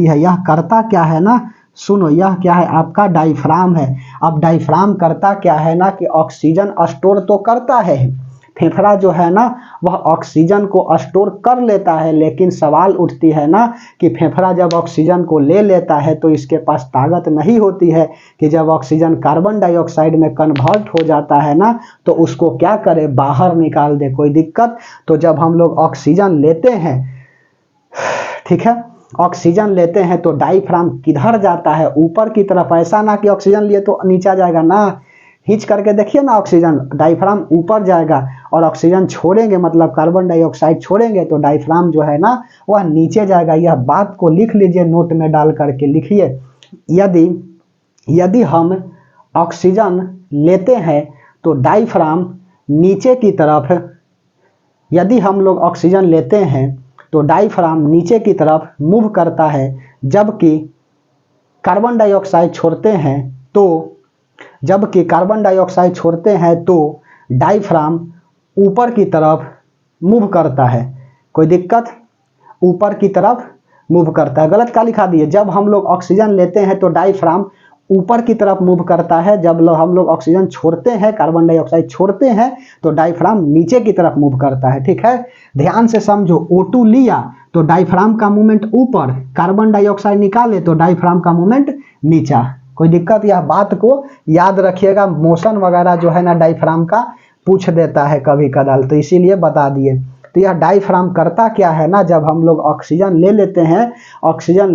है। यह करता क्या है ना, सुनो, यह क्या है, आपका डायफ्राम है। अब डायफ्राम करता क्या है ना, कि ऑक्सीजन स्टोर तो करता है। फेफड़ा जो है ना, वह ऑक्सीजन को स्टोर कर लेता है। लेकिन सवाल उठती है ना, कि फेफड़ा जब ऑक्सीजन को ले लेता है तो इसके पास ताकत नहीं होती है कि जब ऑक्सीजन कार्बन डाइऑक्साइड में कन्वर्ट हो जाता है ना, तो उसको क्या करे, बाहर निकाल दे। कोई दिक्कत। तो जब हम लोग ऑक्सीजन लेते हैं, ठीक है, ऑक्सीजन लेते हैं तो डायफ्राम किधर जाता है, ऊपर की तरफ। ऐसा ना कि ऑक्सीजन लिए तो नीचे जाएगा ना, हिच करके देखिए ना, ऑक्सीजन, डायफ्राम ऊपर जाएगा। और ऑक्सीजन छोड़ेंगे, मतलब कार्बन डाइऑक्साइड छोड़ेंगे, तो डायफ्राम जो है ना, वह नीचे जाएगा। यह बात को लिख लीजिए, नोट में डाल करके लिखिए। यदि हम ऑक्सीजन लेते हैं तो डायफ्राम नीचे की तरफ, यदि हम लोग ऑक्सीजन लेते हैं तो डायफ्राम नीचे की तरफ मूव करता है। जबकि कार्बन डाइऑक्साइड छोड़ते हैं तो डायफ्राम ऊपर की तरफ मूव करता है। कोई दिक्कत, ऊपर की तरफ मूव करता है। गलत क्या लिखा दिए, जब हम लोग ऑक्सीजन लेते हैं तो डायफ्राम ऊपर की तरफ मूव करता है। जब हम लोग ऑक्सीजन छोड़ते हैं, कार्बन डाइऑक्साइड छोड़ते हैं, तो डायफ्राम नीचे की तरफ मूव करता है। ठीक है, ध्यान से समझो। O2 लिया तो डायफ्राम का मूवमेंट ऊपर, कार्बन डाइऑक्साइड निकाले तो डायफ्राम का मूवमेंट नीचा। कोई दिक्कत, यह बात को याद रखिएगा। मोशन वगैरह जो है ना डायफ्राम का पूछ देता है कभी कदाल, तो इसीलिए बता दिए। तो यह डायफ्राम करता क्या है ना, जब हम लोग ऑक्सीजन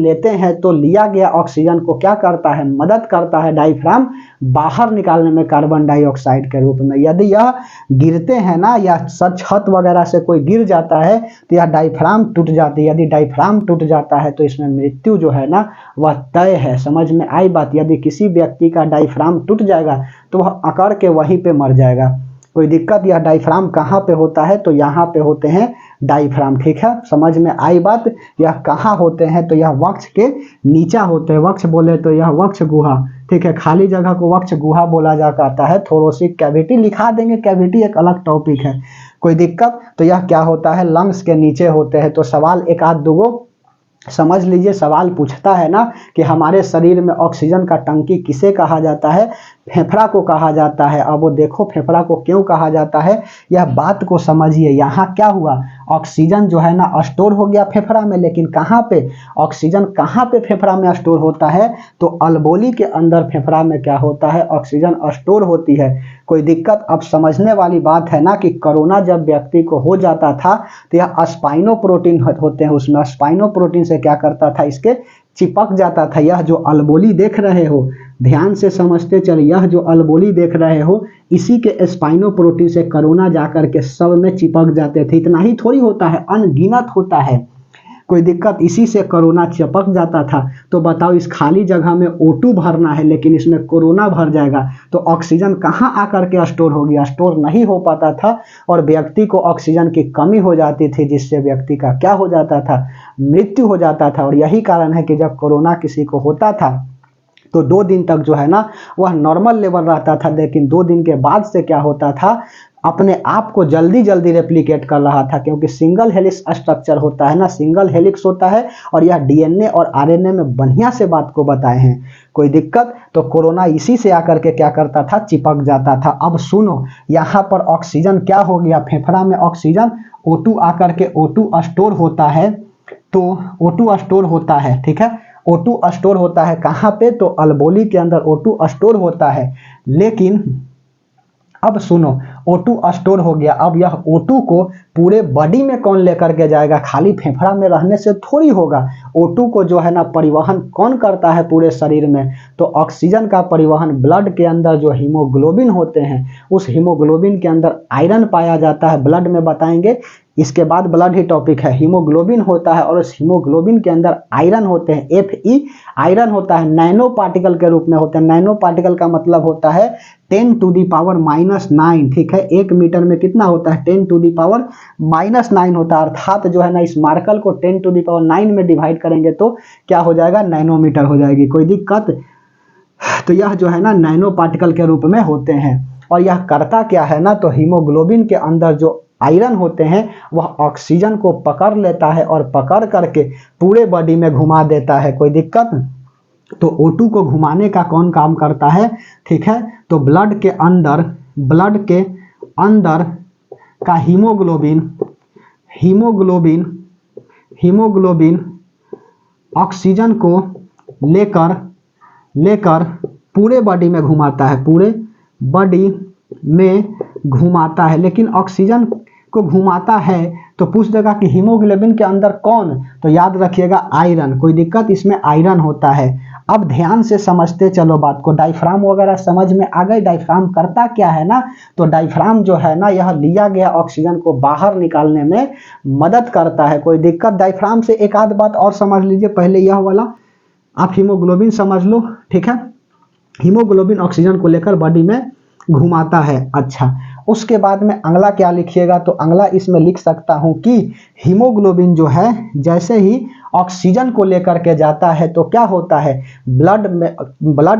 लेते हैं तो लिया गया ऑक्सीजन को क्या करता है, मदद करता है डायफ्राम बाहर निकालने में कार्बन डाइऑक्साइड के रूप में। यदि यह गिरते हैं ना, या छत वगैरह से कोई गिर जाता है तो यह डायफ्राम टूट जाती है। यदि डायफ्राम टूट जाता है तो इसमें मृत्यु जो है ना, वह तय है। समझ में आई बात। यदि किसी व्यक्ति का डायफ्राम टूट जाएगा तो वह अकड़ के वहीं पे मर जाएगा। कोई दिक्कत। यह डायफ्राम कहाँ पे होता है, तो यहाँ पे होते हैं डायफ्राम। ठीक है, समझ में आई बात। यह कहाँ होते हैं, तो यह वक्ष के नीचा होते हैं। वक्ष बोले तो यह वक्ष गुहा। ठीक है, खाली जगह को वक्ष गुहा बोला जाता है। थोरोसिक कैविटी लिखा देंगे, कैविटी एक अलग टॉपिक है। कोई दिक्कत। तो यह क्या होता है, लंग्स के नीचे होते हैं। तो सवाल एक आध दूगो समझ लीजिए, सवाल पूछता है ना कि हमारे शरीर में ऑक्सीजन का टंकी किसे कहा जाता है, फेफड़ा को कहा जाता है। अब वो देखो फेफड़ा को क्यों कहा जाता है, यह बात को समझिए। यहाँ क्या हुआ, ऑक्सीजन जो है ना स्टोर हो गया फेफड़ा में, लेकिन कहाँ पे, ऑक्सीजन कहाँ पे फेफड़ा में स्टोर होता है, तो अलबोली के अंदर फेफड़ा में क्या होता है, ऑक्सीजन स्टोर होती है। कोई दिक्कत, अब समझने वाली बात है ना कि कोरोना जब व्यक्ति को हो जाता था तो यह स्पाइनो प्रोटीन होते हैं, उसमें स्पाइनो प्रोटीन से क्या करता था, इसके चिपक जाता था। यह जो अलबोली देख रहे हो, ध्यान से समझते चलिए, यह जो अलबोली देख रहे हो, इसी के स्पाइनो प्रोटीन से कोरोना जाकर के सब में चिपक जाते थे। इतना ही थोड़ी होता है, अनगिनत होता है। कोई दिक्कत, इसी से कोरोना चिपक जाता था। तो बताओ, इस खाली जगह में O2 भरना है लेकिन इसमें कोरोना भर जाएगा, तो ऑक्सीजन कहाँ आकर के स्टोर हो गया, स्टोर नहीं हो पाता था और व्यक्ति को ऑक्सीजन की कमी हो जाती थी, जिससे व्यक्ति का क्या हो जाता था, मृत्यु हो जाता था। और यही कारण है कि जब कोरोना किसी को होता था तो 2 दिन तक जो है ना वह नॉर्मल लेवल रहता था, लेकिन 2 दिन के बाद से क्या होता था, अपने आप को जल्दी जल्दी रेप्लिकेट कर रहा था, क्योंकि सिंगल हेलिक्स स्ट्रक्चर होता है ना, सिंगल हेलिक्स होता है। और यह डीएनए और आरएनए में बढ़िया से बात को बताए हैं। कोई दिक्कत, तो कोरोना इसी से आकर के क्या करता था, चिपक जाता था। अब सुनो, यहाँ पर ऑक्सीजन क्या हो गया, फेफड़ा में ऑक्सीजन O2 आकर के O2 स्टोर होता है, तो O2 स्टोर होता है, ठीक है। O2 स्टोर होता है कहाँ पे, तो अलबोली के अंदर O2 स्टोर होता है। लेकिन अब सुनो, O2 स्टोर हो गया, अब यह O2 को पूरे बॉडी में कौन लेकर के जाएगा, खाली फेफड़ा में रहने से थोड़ी होगा। O2 को जो है ना परिवहन कौन करता है पूरे शरीर में, तो ऑक्सीजन का परिवहन ब्लड के अंदर जो हीमोग्लोबिन होते हैं, उस हीमोग्लोबिन के अंदर आयरन पाया जाता है, ब्लड में बताएंगे, इसके बाद ब्लड ही टॉपिक है। हीमोग्लोबिन होता है और उस हीमोग्लोबिन के अंदर आयरन होते हैं, Fe आयरन होता है, नैनो पार्टिकल के रूप में होते हैं। नैनो पार्टिकल का मतलब होता है 10⁻⁹, ठीक है। 1 मीटर में कितना होता है, 10⁻⁹ होता है। अर्थात जो है ना इस मार्कल को 10⁹ में डिवाइड करेंगे तो क्या हो जाएगा, नैनोमीटर हो जाएगी। कोई दिक्कत, तो यह जो है ना नैनो पार्टिकल के रूप में होते हैं। और यह करता क्या है ना, तो हीमोग्लोबिन के अंदर जो आयरन होते हैं वह ऑक्सीजन को पकड़ लेता है और पकड़ करके पूरे बॉडी में घुमा देता है। कोई दिक्कत, तो O2 को घुमाने का कौन काम करता है, ठीक है। तो ब्लड के अंदर का हीमोग्लोबिन ऑक्सीजन को लेकर पूरे बॉडी में घुमाता है, पूरे बॉडी में घुमाता है। लेकिन ऑक्सीजन को घुमाता है तो पूछ देगा कि हीमोग्लोबिन के अंदर कौन, तो याद रखिएगा आयरन। कोई दिक्कत, इसमें आयरन होता है। अब ध्यान से समझते चलो बात को, डायफ्राम वगैरह समझ में आ गए। डायफ्राम करता क्या है ना, तो डायफ्राम जो है ना यह लिया गया ऑक्सीजन को बाहर निकालने में मदद करता है। कोई दिक्कत, डायफ्राम से एक आध बात और समझ लीजिए। पहले यह वाला आप हीमोग्लोबिन समझ लो, ठीक है। हीमोग्लोबिन ऑक्सीजन को लेकर बॉडी में घुमाता है। अच्छा, उसके बाद में अगला क्या लिखिएगा, तो अगला इसमें लिख सकता हूं कि हीमोग्लोबिन जो है जैसे ही ऑक्सीजन को लेकर के जाता है तो क्या होता है, ब्लड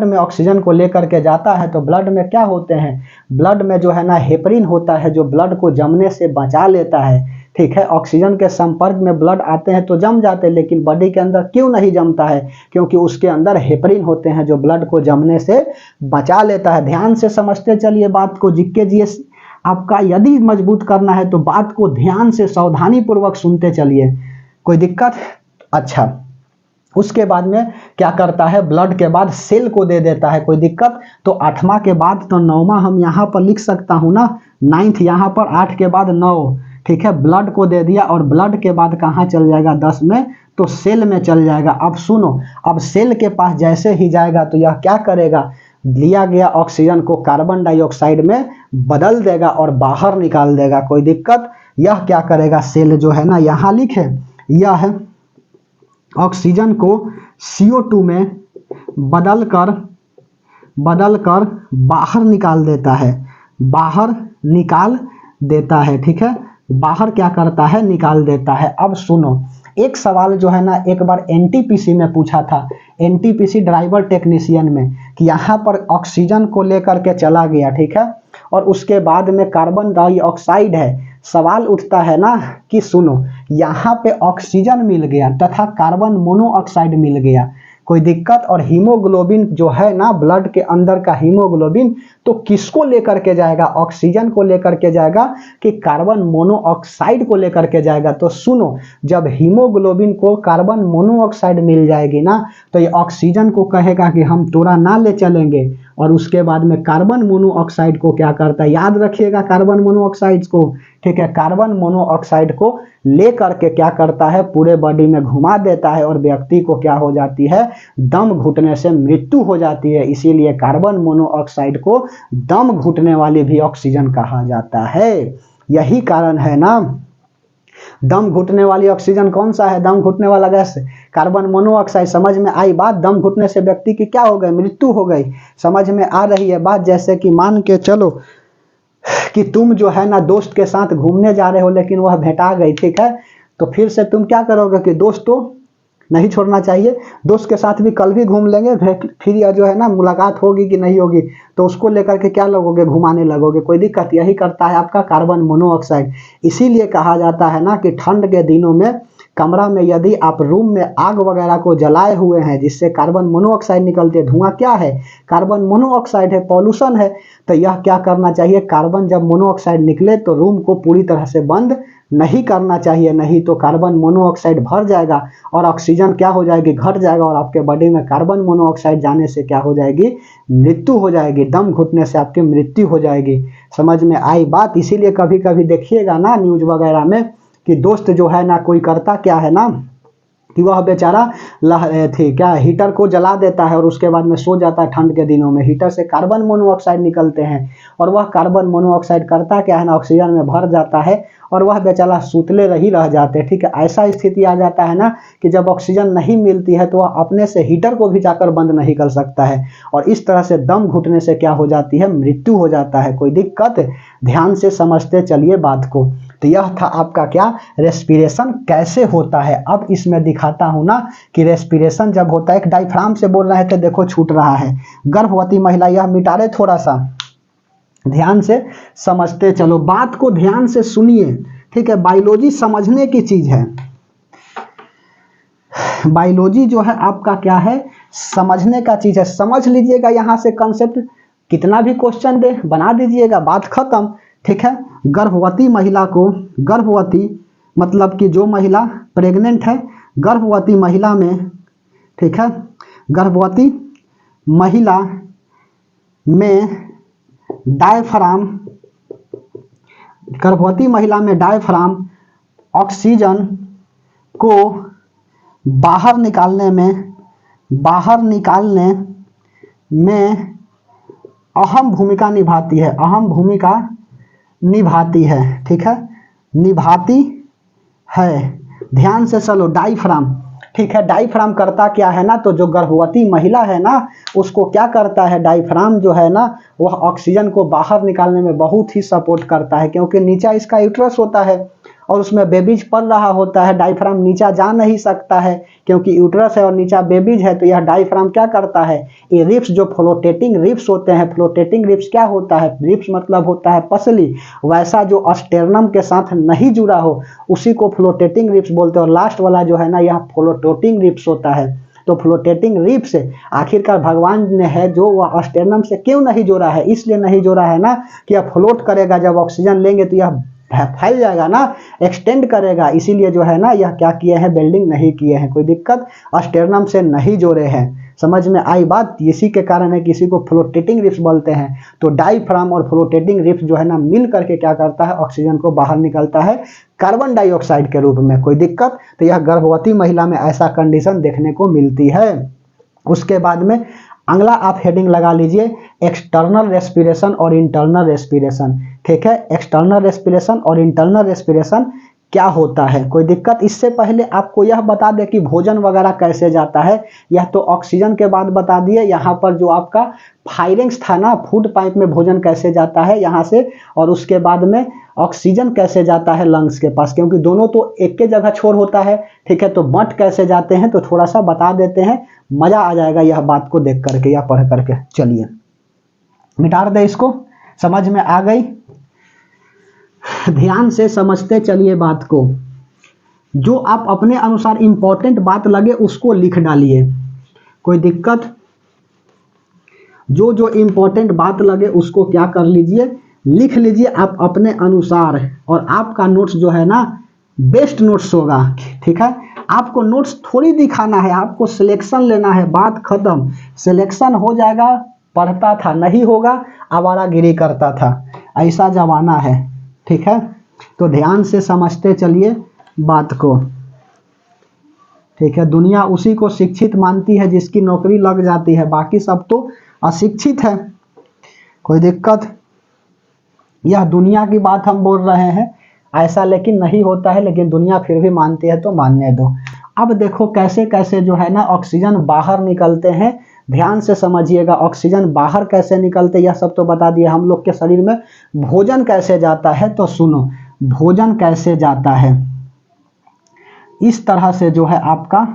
में ऑक्सीजन को लेकर के जाता है तो ब्लड में क्या होते हैं, ब्लड में जो है ना हेपरिन होता है जो ब्लड को जमने से बचा लेता है, ठीक है। ऑक्सीजन के संपर्क में ब्लड आते हैं तो जम जाते हैं, लेकिन बॉडी के अंदर क्यों नहीं जमता है, क्योंकि उसके अंदर हेपरिन होते हैं जो ब्लड को जमने से बचा लेता है। ध्यान से समझते चलिए बात को, जीके जीएस आपका यदि मजबूत करना है तो बात को ध्यान से सावधानी पूर्वक सुनते चलिए। कोई दिक्कत, अच्छा उसके बाद में क्या करता है, ब्लड के बाद सेल को दे देता है। कोई दिक्कत, तो 8वां के बाद तो 9वां हम यहाँ पर लिख सकता हूँ ना, 9th यहाँ पर 8 के बाद 9, ठीक है। ब्लड को दे दिया और ब्लड के बाद कहाँ चल जाएगा, 10 में, तो सेल में चल जाएगा। अब सुनो, अब सेल के पास जैसे ही जाएगा तो यह क्या करेगा, लिया गया ऑक्सीजन को कार्बन डाइऑक्साइड में बदल देगा और बाहर निकाल देगा। कोई दिक्कत, यह क्या करेगा, सेल जो है ना यहाँ लिखे, यह ऑक्सीजन को CO2 में बदल कर बाहर निकाल देता है, बाहर निकाल देता है, ठीक है। बाहर क्या करता है, निकाल देता है। अब सुनो, एक सवाल जो है ना एक बार NTPC में पूछा था, NTPC ड्राइवर टेक्नीशियन में, कि यहाँ पर ऑक्सीजन को लेकर के चला गया, ठीक है, और उसके बाद में कार्बन डाइऑक्साइड है। सवाल उठता है ना कि सुनो यहाँ पे ऑक्सीजन मिल गया तथा कार्बन मोनोऑक्साइड मिल गया, कोई दिक्कत। और हीमोग्लोबिन जो है ना ब्लड के अंदर का हीमोग्लोबिन, तो किसको लेकर के जाएगा? ऑक्सीजन को लेकर के जाएगा कि कार्बन मोनोऑक्साइड को लेकर के जाएगा? तो सुनो, जब हीमोग्लोबिन को कार्बन मोनोऑक्साइड मिल जाएगी ना, तो ये ऑक्सीजन को कहेगा कि हम तोरा ना ले चलेंगे, और उसके बाद में कार्बन मोनोऑक्साइड को क्या करता है, याद रखिएगा कार्बन मोनोऑक्साइड को, ठीक है, कार्बन मोनोऑक्साइड को ले करके क्या करता है, पूरे बॉडी में घुमा देता है और व्यक्ति को क्या हो जाती है, दम घुटने से मृत्यु हो जाती है। इसीलिए कार्बन मोनोऑक्साइड को दम घुटने वाली भी ऑक्सीजन कहा जाता है। यही कारण है ना, दम घुटने वाली ऑक्सीजन कौन सा है? दम घुटने वाला गैस कार्बन मोनोऑक्साइड। समझ में आई बात? दम घुटने से व्यक्ति की क्या हो गई, मृत्यु हो गई। समझ में आ रही है बात? जैसे कि मान के चलो कि तुम जो है ना दोस्त के साथ घूमने जा रहे हो, लेकिन वह भेटा गई, ठीक है, तो फिर से तुम क्या करोगे कि दोस्त तो नहीं छोड़ना चाहिए, दोस्त के साथ भी कल भी घूम लेंगे, फिर यह जो है ना मुलाकात होगी कि नहीं होगी, तो उसको लेकर के क्या लगोगे, घुमाने लगोगे, कोई दिक्कत। यही करता है आपका कार्बन मोनोऑक्साइड। इसीलिए कहा जाता है ना कि ठंड के दिनों में कमरा में यदि आप रूम में आग वगैरह को जलाए हुए हैं जिससे कार्बन मोनोऑक्साइड निकलते हैं, धुआं क्या है, कार्बन मोनोऑक्साइड है, पॉल्यूशन है, तो यह क्या करना चाहिए, कार्बन जब मोनोऑक्साइड निकले तो रूम को पूरी तरह से बंद नहीं करना चाहिए, नहीं तो कार्बन मोनोऑक्साइड भर जाएगा और ऑक्सीजन क्या हो जाएगी, घट जाएगा, और आपके बॉडी में कार्बन मोनोऑक्साइड जाने से क्या हो जाएगी, मृत्यु हो जाएगी, दम घुटने से आपकी मृत्यु हो जाएगी। समझ में आई बात? इसीलिए कभी कभी देखिएगा ना न्यूज वगैरह में कि दोस्त जो है ना कोई करता क्या है ना कि वह बेचारा क्या हीटर को जला देता है और उसके बाद में सो जाता है। ठंड के दिनों में हीटर से कार्बन मोनोऑक्साइड निकलते हैं और वह कार्बन मोनोऑक्साइड करता क्या है ना, ऑक्सीजन में भर जाता है और वह बेचारा सुतले ही रह जाते हैं, ठीक है। ऐसा स्थिति आ जाता है ना कि जब ऑक्सीजन नहीं मिलती है तो वह अपने से हीटर को भी जाकर बंद नहीं कर सकता है और इस तरह से दम घुटने से क्या हो जाती है, मृत्यु हो जाता है। कोई दिक्कत? ध्यान से समझते चलिए बात को। तो यह था आपका क्या, रेस्पिरेशन कैसे होता है। अब इसमें दिखाता हूं ना कि रेस्पिरेशन जब होता है, एक डायफ्राम से बोल रहे थे, देखो छूट रहा है, गर्भवती महिला, यह मिटा रहे थोड़ा सा, ध्यान से समझते चलो, बात को ध्यान से सुनिए, ठीक है। बायोलॉजी समझने की चीज है, बायोलॉजी जो है आपका क्या है, समझने का चीज है। समझ लीजिएगा, यहां से कंसेप्ट कितना भी क्वेश्चन दे बना दीजिएगा, बात खत्म, ठीक है। गर्भवती महिला को, गर्भवती मतलब कि जो महिला प्रेग्नेंट है, गर्भवती महिला में, ठीक है, गर्भवती महिला में डायफ्राम, गर्भवती महिला में डायफ्राम ऑक्सीजन को बाहर निकालने में अहम भूमिका निभाती है, अहम भूमिका निभाती है, ठीक है, निभाती है। ध्यान से चलो, डायफ्राम, ठीक है। डायफ्राम करता क्या है ना, तो जो गर्भवती महिला है ना उसको क्या करता है, डायफ्राम जो है ना वह ऑक्सीजन को बाहर निकालने में बहुत ही सपोर्ट करता है, क्योंकि नीचा इसका यूट्रस होता है और उसमें बेबीज पल रहा होता है। डायफ्राम नीचा जा नहीं सकता है क्योंकि यूट्रस है और नीचा बेबीज है, तो यह डायफ्राम क्या करता है, ये रिप्स जो फ्लोटेटिंग रिप्स होते हैं, फ्लोटेटिंग रिप्स क्या होता है, रिप्स मतलब होता है पसली, वैसा जो अस्टेर्नम के साथ नहीं जुड़ा हो उसी को फ्लोटेटिंग रिप्स बोलते हैं। और लास्ट वाला जो है ना यह फ्लोटेटिंग रिप्स होता है। तो फ्लोटेटिंग रिप्स आखिरकार भगवान ने है जो वह अस्टेर्नम से क्यों नहीं जोड़ा है, इसलिए नहीं जोड़ा है ना कि यह फ्लोट करेगा, जब ऑक्सीजन लेंगे तो यह फैल जाएगा ना, एक्सटेंड करेगा, इसीलिए जो है ना यह क्या किए हैं, बेल्डिंग नहीं किए हैं। कोई दिक्कत? अस्टेर्नम से नहीं जोड़े हैं। समझ में आई बात? इसी के कारण है कि इसी को फ्लोटेटिंग रिप्स बोलते हैं। तो डायफ्राम और फ्लोटेटिंग रिप्स जो है ना मिल करके क्या करता है, ऑक्सीजन को बाहर निकलता है कार्बन डाइऑक्साइड के रूप में। कोई दिक्कत? तो यह गर्भवती महिला में ऐसा कंडीशन देखने को मिलती है। उसके बाद में अगला आप हेडिंग लगा लीजिए, एक्सटर्नल रेस्पिरेशन और इंटरनल रेस्पिरेशन, ठीक है। एक्सटर्नल रेस्पिरेशन और इंटरनल रेस्पिरेशन क्या होता है। कोई दिक्कत? इससे पहले आपको यह बता दें कि भोजन वगैरह कैसे जाता है, यह तो ऑक्सीजन के बाद बता दिए। यहाँ पर जो आपका फायरिंग्स था ना, फूड पाइप में भोजन कैसे जाता है यहाँ से, और उसके बाद में ऑक्सीजन कैसे जाता है लंग्स के पास, क्योंकि दोनों तो एक के जगह छोर होता है, ठीक है। तो बट कैसे जाते हैं तो थोड़ा सा बता देते हैं, मजा आ जाएगा यह बात को देख करके या पढ़ करके। चलिए मिटा दे इसको, समझ में आ गई? ध्यान से समझते चलिए बात को। जो आप अपने अनुसार इंपॉर्टेंट बात लगे उसको लिख डालिए, कोई दिक्कत। जो जो इंपॉर्टेंट बात लगे उसको क्या कर लीजिए, लिख लीजिए आप अपने अनुसार। और आपका नोट्स जो है ना बेस्ट नोट्स होगा, ठीक है। आपको नोट्स थोड़ी दिखाना है, आपको सिलेक्शन लेना है, बात खत्म। सिलेक्शन हो जाएगा, पढ़ता था, नहीं होगा आवारागिरी करता था, ऐसा जमाना है, ठीक है। तो ध्यान से समझते चलिए बात को, ठीक है। दुनिया उसी को शिक्षित मानती है जिसकी नौकरी लग जाती है, बाकी सब तो अशिक्षित है, कोई दिक्कत। यह दुनिया की बात हम बोल रहे हैं, ऐसा लेकिन नहीं होता है, लेकिन दुनिया फिर भी मानती है तो मानने दो। अब देखो कैसे कैसे जो है ना ऑक्सीजन बाहर निकलते हैं, ध्यान से समझिएगा। ऑक्सीजन बाहर कैसे निकलते यह सब तो बता दिए। हम लोग के शरीर में भोजन कैसे जाता है, तो सुनो भोजन कैसे जाता है। इस तरह से जो है आपका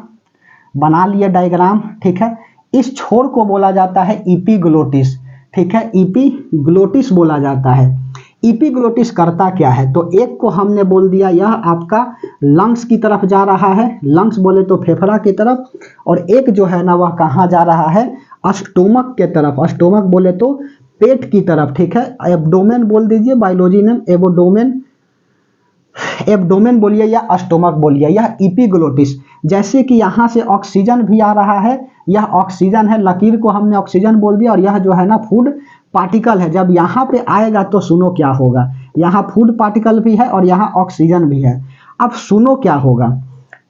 बना लिए डायग्राम, ठीक है। इस छोर को बोला जाता है इपीग्लोटिस, ठीक है, इपीग्लोटिस बोला जाता है। इपीग्लोटिस करता क्या है, तो एक को हमने बोल दिया यह आपका लंग्स की तरफ जा रहा है, लंग्स बोले तो फेफड़ा की तरफ, और एक जो है ना वह कहाँ जा रहा है, स्टोमक के तरफ, स्टोमक बोले तो पेट की तरफ, ठीक है। एब्डोमेन बोल दीजिए, बायोलॉजी नेम एबोडोमेन, एब्डोमेन बोलिए या स्टोमक बोलिए, यह इपीग्लोटिस। जैसे कि यहाँ से ऑक्सीजन भी आ रहा है, यह ऑक्सीजन है, लकीर को हमने ऑक्सीजन बोल दिया, और यह जो है ना फूड पार्टिकल है। जब यहाँ पे आएगा तो सुनो क्या होगा, यहाँ फूड पार्टिकल भी है और यहाँ ऑक्सीजन भी है। अब सुनो क्या होगा,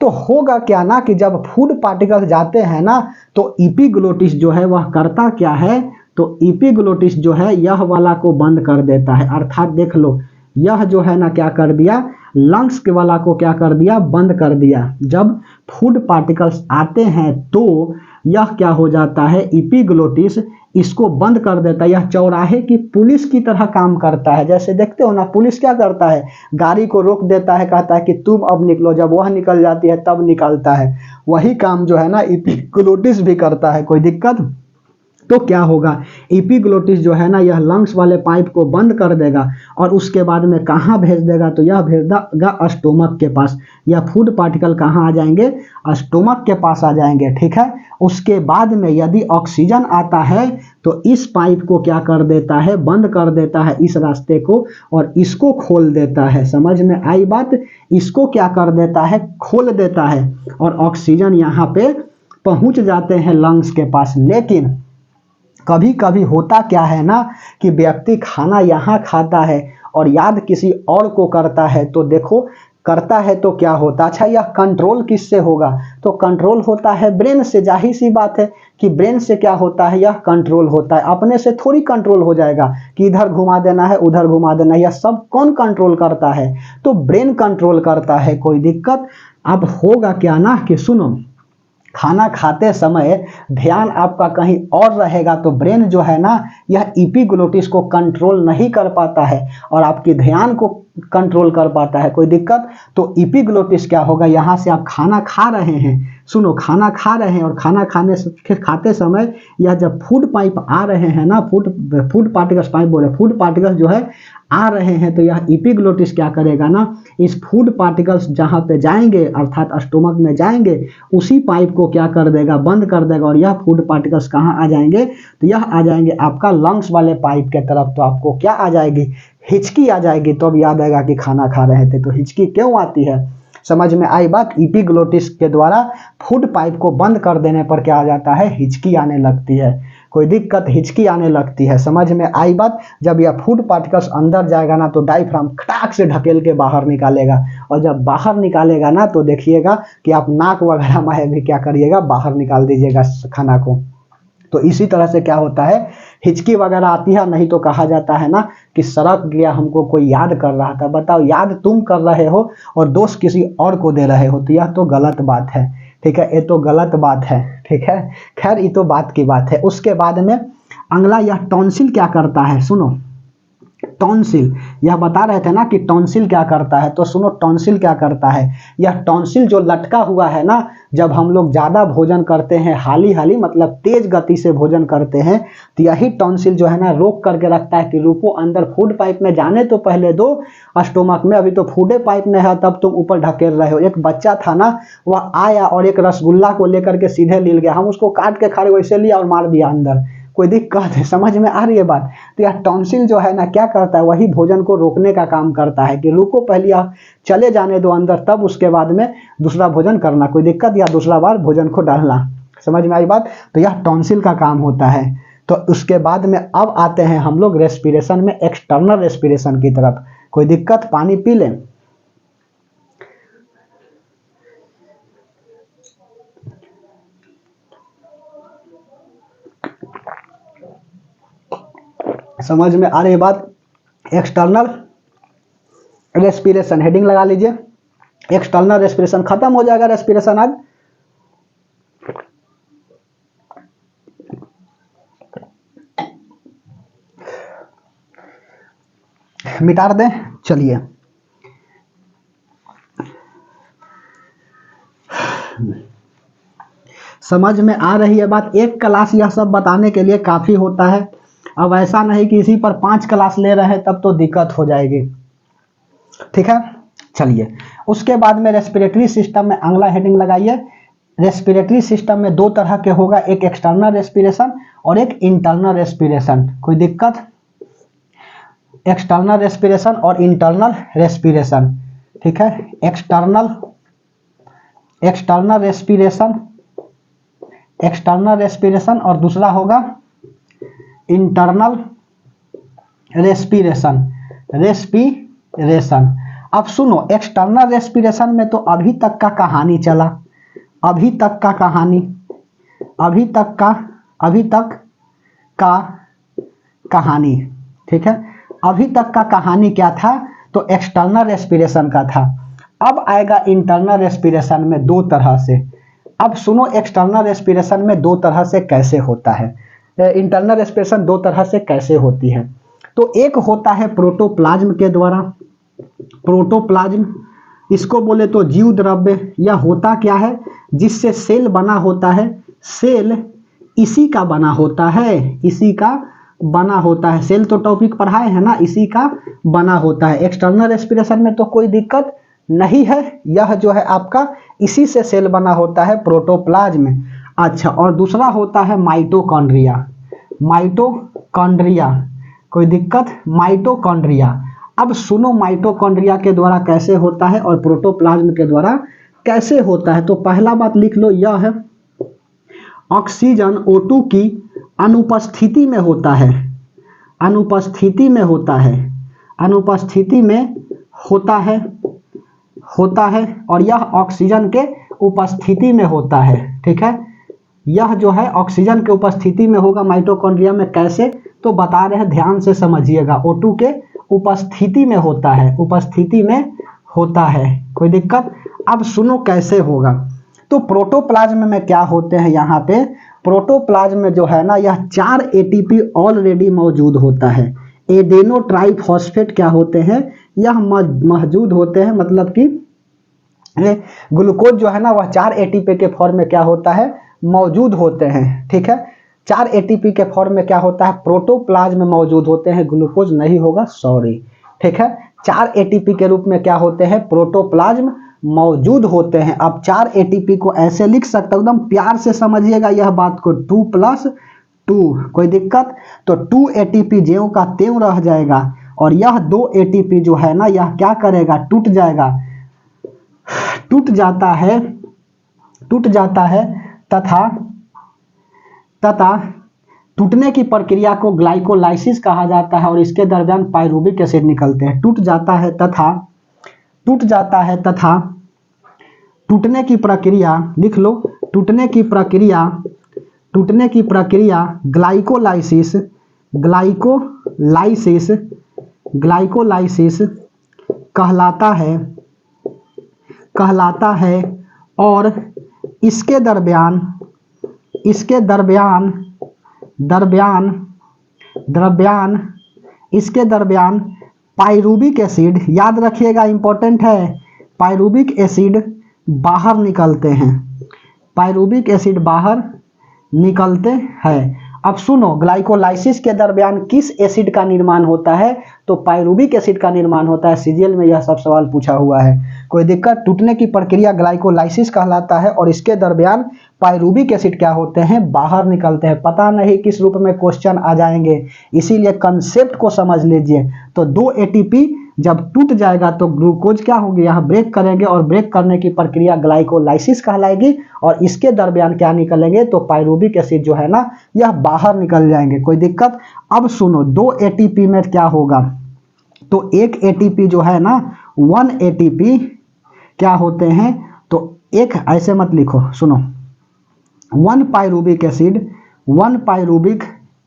तो होगा क्या ना कि जब फूड पार्टिकल जाते हैं ना तो इपीग्लोटिस जो है वह करता क्या है, तो इपीग्लोटिस जो है यह वाला को बंद कर देता है। अर्थात देख लो यह जो है ना क्या कर दिया, लंग्स के वाला को क्या कर दिया, बंद कर दिया। जब फूड पार्टिकल्स आते हैं तो यह क्या हो जाता है, इपीग्लोटिस इसको बंद कर देता है। यह चौराहे की पुलिस की तरह काम करता है। जैसे देखते हो ना पुलिस क्या करता है, गाड़ी को रोक देता है, कहता है कि तुम अब निकलो, जब वह निकल जाती है तब निकलता है। वही काम जो है ना इपीग्लोटिस भी करता है, कोई दिक्कत। तो क्या होगा, इपीग्लोटिस जो है ना यह लंग्स वाले पाइप को बंद कर देगा और उसके बाद में कहाँ भेज देगा, तो यह भेज देगा स्टोमक के पास। यह फूड पार्टिकल कहाँ आ जाएंगे, स्टोमक के पास आ जाएंगे, ठीक है। उसके बाद में यदि ऑक्सीजन आता है तो इस पाइप को क्या कर देता है, बंद कर देता है इस रास्ते को, और इसको खोल देता है। समझ में आई बात, इसको क्या कर देता है, खोल देता है, और ऑक्सीजन यहाँ पे पहुँच जाते हैं लंग्स के पास। लेकिन कभी कभी होता क्या है ना कि व्यक्ति खाना यहाँ खाता है और याद किसी और को करता है, तो देखो करता है तो क्या होता, अच्छा यह कंट्रोल किससे होगा, तो कंट्रोल होता है ब्रेन से। जाहिर सी बात है कि ब्रेन से क्या होता है, यह कंट्रोल होता है। अपने से थोड़ी कंट्रोल हो जाएगा कि इधर घुमा देना है उधर घुमा देना है, यह सब कौन कंट्रोल करता है, तो ब्रेन कंट्रोल करता है, कोई दिक्कत। अब होगा क्या ना कि सुनो, खाना खाते समय ध्यान आपका कहीं और रहेगा तो ब्रेन जो है ना यह इपीग्लोटिस को कंट्रोल नहीं कर पाता है और आपके ध्यान को कंट्रोल कर पाता है, कोई दिक्कत। तो इपीग्लोटिस क्या होगा, यहाँ से आप खाना खा रहे हैं, सुनो खाना खा रहे हैं और खाना खाते समय यह जब फूड पाइप आ रहे हैं ना, फूड पार्टिकल्स, पाइप बोले फूड पार्टिकल्स जो है आ रहे हैं, तो यह इपीग्लोटिस क्या करेगा ना, इस फूड पार्टिकल्स जहाँ पे जाएंगे अर्थात स्टोमक में जाएंगे, उसी पाइप को क्या कर देगा, बंद कर देगा, और यह फूड पार्टिकल्स कहाँ आ जाएंगे, तो यह आ जाएंगे आपका लंग्स वाले पाइप के तरफ। तो आपको क्या आ जाएगी, हिचकी आ जाएगी। तो अब याद आएगा कि खाना खा रहे थे, तो हिचकी क्यों आती है, समझ में आई बात। इपीग्लोटिस के द्वारा फूड पाइप को बंद कर देने पर क्या आ जाता है, हिचकी आने लगती है, कोई दिक्कत, हिचकी आने लगती है, समझ में आई बात। जब यह फूड पार्टिकल्स अंदर जाएगा ना तो डायफ्राम खटाक से ढकेल के बाहर निकालेगा, और जब बाहर निकालेगा ना तो देखिएगा कि आप नाक वगैरह में भी क्या करिएगा, बाहर निकाल दीजिएगा खाना को। तो इसी तरह से क्या होता है, हिचकी वगैरह आती है। नहीं तो कहा जाता है ना कि सड़क गया हमको कोई याद कर रहा था, बताओ याद तुम कर रहे हो और दोष किसी और को दे रहे हो, तो यह तो गलत बात है, ठीक है, ये तो गलत बात है, ठीक है। खैर ये तो बात की बात है। उसके बाद में अगला यह टॉन्सिल क्या करता है, सुनो टॉन्सिल, यह बता रहे थे ना कि टॉन्सिल क्या करता है, तो सुनो टॉन्सिल क्या करता है। यह टॉन्सिल जो लटका हुआ है ना, जब हम लोग ज़्यादा भोजन करते हैं, हाली हाली मतलब तेज गति से भोजन करते हैं, तो यही टॉन्सिल जो है ना रोक करके रखता है कि रुको, अंदर फूड पाइप में जाने तो पहले दो, स्टोमक में अभी तो फूडे पाइप में है, तब तुम ऊपर ढकेल रहे हो। एक बच्चा था ना, वह आया और एक रसगुल्ला को लेकर के सीधे लील गया, हम उसको काट के खा रहे वैसे लिया और मार दिया अंदर, कोई दिक्कत है? समझ में आ रही है बात? तो यह टॉन्सिल जो है ना क्या करता है, वही भोजन को रोकने का काम करता है कि रुको, पहले आप चले जाने दो अंदर, तब उसके बाद में दूसरा भोजन करना, कोई दिक्कत, या दूसरा बार भोजन को डालना। समझ में आई बात? तो यह टॉन्सिल का काम होता है। तो उसके बाद में अब आते हैं हम लोग रेस्पिरेशन में, एक्सटर्नल रेस्पिरेशन की तरफ। कोई दिक्कत? पानी पी लें। समझ में आ रही बात? एक्सटर्नल रेस्पिरेशन हेडिंग लगा लीजिए। एक्सटर्नल रेस्पिरेशन खत्म हो जाएगा रेस्पिरेशन आज। मिटा दें, चलिए। समझ में आ रही है बात? एक क्लास यह सब बताने के लिए काफी होता है। अब ऐसा नहीं कि इसी पर 5 क्लास ले रहे हैं, तब तो दिक्कत हो जाएगी। ठीक है, चलिए। उसके बाद में रेस्पिरेटरी सिस्टम में अगला हेडिंग लगाइए। रेस्पिरेटरी सिस्टम में दो तरह के होगा, एक एक्सटर्नल रेस्पिरेशन और एक इंटरनल रेस्पिरेशन। कोई दिक्कत? एक्सटर्नल रेस्पिरेशन और इंटरनल रेस्पिरेशन। ठीक है, एक्सटर्नल रेस्पिरेशन, एक्सटर्नल रेस्पिरेशन और दूसरा होगा इंटरनल रेस्पिरेशन, रेस्पिरेशन। अब सुनो, एक्सटर्नल रेस्पिरेशन में तो अभी तक का कहानी चला, अभी तक का कहानी, ठीक है। अभी तक का कहानी क्या था? तो एक्सटर्नल रेस्पिरेशन का था। अब आएगा इंटरनल रेस्पिरेशन में दो तरह से। अब सुनो, एक्सटर्नल रेस्पिरेशन में दो तरह से कैसे होता है, इंटरनल रेस्पिरेशन दो तरह से कैसे होती है। तो एक होता है प्रोटोप्लाज्म के द्वारा। प्रोटोप्लाज्म, इसको बोले तो जीव द्रव्य। यह होता क्या है? जिससे सेल बना होता है, सेल इसी का बना होता है, इसी का बना होता है। सेल तो टॉपिक पढ़ाए हैं ना, इसी का बना होता है। एक्सटर्नल रेस्पिरेशन में तो कोई दिक्कत नहीं है, यह जो है आपका इसी से सेल बना होता है, प्रोटोप्लाज्म। अच्छा, और दूसरा होता है माइटोकॉन्ड्रिया। माइटोकॉन्ड्रिया, कोई दिक्कत? माइटोकॉन्ड्रिया। अब सुनो, माइटोकॉन्ड्रिया के द्वारा कैसे होता है और प्रोटोप्लाज्म के द्वारा कैसे होता है। तो पहला बात लिख लो, यह है ऑक्सीजन O2 की अनुपस्थिति में होता है, अनुपस्थिति में होता है, अनुपस्थिति में होता है और यह ऑक्सीजन के उपस्थिति में होता है। ठीक है, यह जो है ऑक्सीजन के उपस्थिति में होगा माइटोकॉन्ड्रिया में। कैसे? तो बता रहे हैं, ध्यान से समझिएगा। O2 के उपस्थिति में होता है, उपस्थिति में होता है। कोई दिक्कत? अब सुनो कैसे होगा। तो प्रोटोप्लाज्म में क्या होते हैं, यहाँ पे प्रोटोप्लाज्म में जो है ना, यह 4 ATP ऑलरेडी मौजूद होता है। एडेनो ट्राइफॉस्फेट क्या होते हैं? यह मौजूद होते हैं, मतलब कि ग्लूकोज जो है ना, वह 4 ATP के फॉर्म में क्या होता है? मौजूद होते हैं। ठीक है, 4 ATP के फॉर्म में क्या होता है? प्रोटोप्लाज्म में मौजूद होते हैं, ग्लूकोज नहीं होगा, सॉरी। ठीक है, 4 ATP के रूप में क्या होते हैं? प्रोटोप्लाज्म मौजूद होते हैं। अब 4 ATP को ऐसे लिख सकता हूं, एकदम प्यार से समझिएगा यह बात को, 2+2। कोई दिक्कत? तो 2 ATP ज्यों का त्यों रह जाएगा और यह 2 ATP जो है ना, यह क्या करेगा? टूट जाएगा, टूट जाता है तथा टूटने की प्रक्रिया को ग्लाइकोलाइसिस कहा जाता है और इसके दरमियान पाइरूविक एसिड निकलते हैं। टूट जाता है तथा टूटने की प्रक्रिया, लिख लो, टूटने की प्रक्रिया ग्लाइकोलाइसिस कहलाता है और इसके दरमियान इसके दरमियान पाइरूबिक एसिड, याद रखिएगा इंपॉर्टेंट है, पाइरूबिक एसिड बाहर निकलते हैं, पाइरूबिक एसिड बाहर निकलते हैं। अब सुनो, ग्लाइकोलाइसिस के दरमियान किस एसिड का निर्माण होता है? तो पाइरूबिक एसिड का निर्माण होता है। सीजीएल में यह सब सवाल पूछा हुआ है, कोई दिक्कत? टूटने की प्रक्रिया ग्लाइकोलाइसिस कहलाता है और इसके दरमियान पाइरूबिक एसिड क्या होते हैं? बाहर निकलते हैं। पता नहीं किस रूप में क्वेश्चन आ जाएंगे, इसीलिए कंसेप्ट को समझ लीजिए। तो 2 एटीपी जब टूट जाएगा तो ग्लूकोज क्या होगी? यहाँ ब्रेक करेंगे और ब्रेक करने की प्रक्रिया ग्लाइकोलाइसिस कहलाएगी और इसके दरमियान क्या निकलेंगे? तो पाइरूबिक एसिड जो है ना, यह बाहर निकल जाएंगे। कोई दिक्कत? अब सुनो, 2 एटीपी में क्या होगा? तो एक एटीपी जो है ना, 1 एटीपी क्या होते हैं? तो एक ऐसे मत लिखो, सुनो, 1 पाइरूबिक एसिड, 1 पाइरूबिक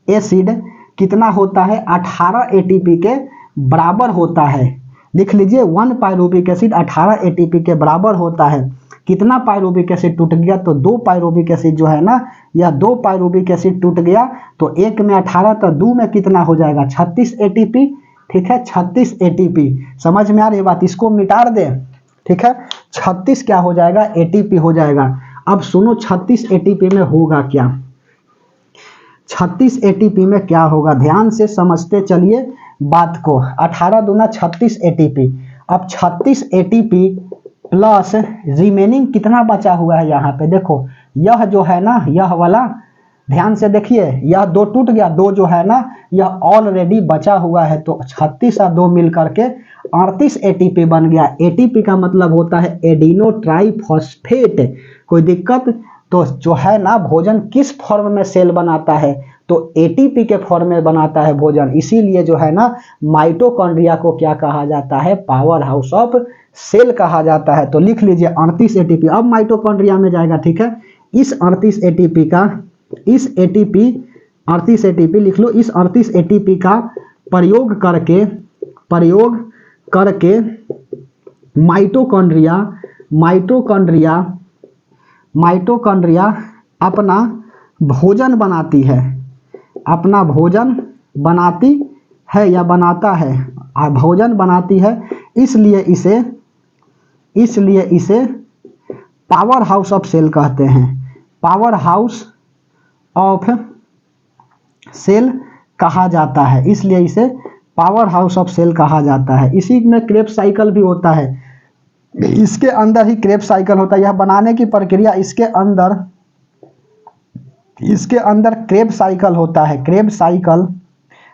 एसिड कितना होता है? 18 एटीपी के बराबर होता है। लिख लीजिए, 1 पाइरूबिक एसिड 18 एटीपी के बराबर होता है। कितना पाइरूबिक एसिड टूट गया? तो 2 पाइरूबिक एसिड जो है ना, यह 2 पाइरूबिक एसिड टूट गया तो एक में 18 तो 2 में कितना हो जाएगा? 36 एटीपी। ठीक है, 36 एटीपी। समझ में आ रही बात? इसको मिटा दे। ठीक है, 36 क्या हो जाएगा? एटीपी हो जाएगा। अब सुनो, 36 एटीपी में होगा क्या? 36 एटीपी में क्या होगा? ध्यान से समझते चलिए बात को। 18 दूना 36 एटीपी। अब 36 एटीपी प्लस रिमेनिंग कितना बचा हुआ है? यहाँ पे देखो, यह जो है ना, यह वाला ध्यान से देखिए, यह 2 टूट गया, 2 जो है ना, यह ऑलरेडी बचा हुआ है। तो 36 और 2 मिल करके 38 एटीपी बन गया। एटीपी का मतलब होता है एडिनो ट्राइफॉस्फेट। कोई दिक्कत? तो जो है ना, भोजन किस फॉर्म में सेल बनाता है? तो एटीपी के फॉर्म में बनाता है भोजन। इसीलिए जो है ना, माइटोकॉन्ड्रिया को क्या कहा जाता है? पावर हाउस ऑफ सेल कहा जाता है। तो लिख लीजिए 38 एटीपी। अब माइटोकॉन्ड्रिया में जाएगा। ठीक है, इस 38 एटीपी का, इस एटीपी 38 एटीपी लिख लो। इस 38 एटीपी का प्रयोग करके माइटोकॉन्ड्रिया अपना भोजन बनाती है, अपना भोजन बनाती है या बनाता है? भोजन बनाती है। इसलिए इसे पावर हाउस ऑफ सेल कहते हैं। पावर हाउस ऑफ सेल कहा जाता है, इसलिए इसे पावर हाउस ऑफ सेल कहा जाता है। इसी में क्रेब्स साइकिल भी होता है, इसके अंदर ही क्रेब्स साइकिल होता है। यह बनाने की प्रक्रिया इसके अंदर क्रेब्स साइकिल होता है। क्रेब्स साइकिल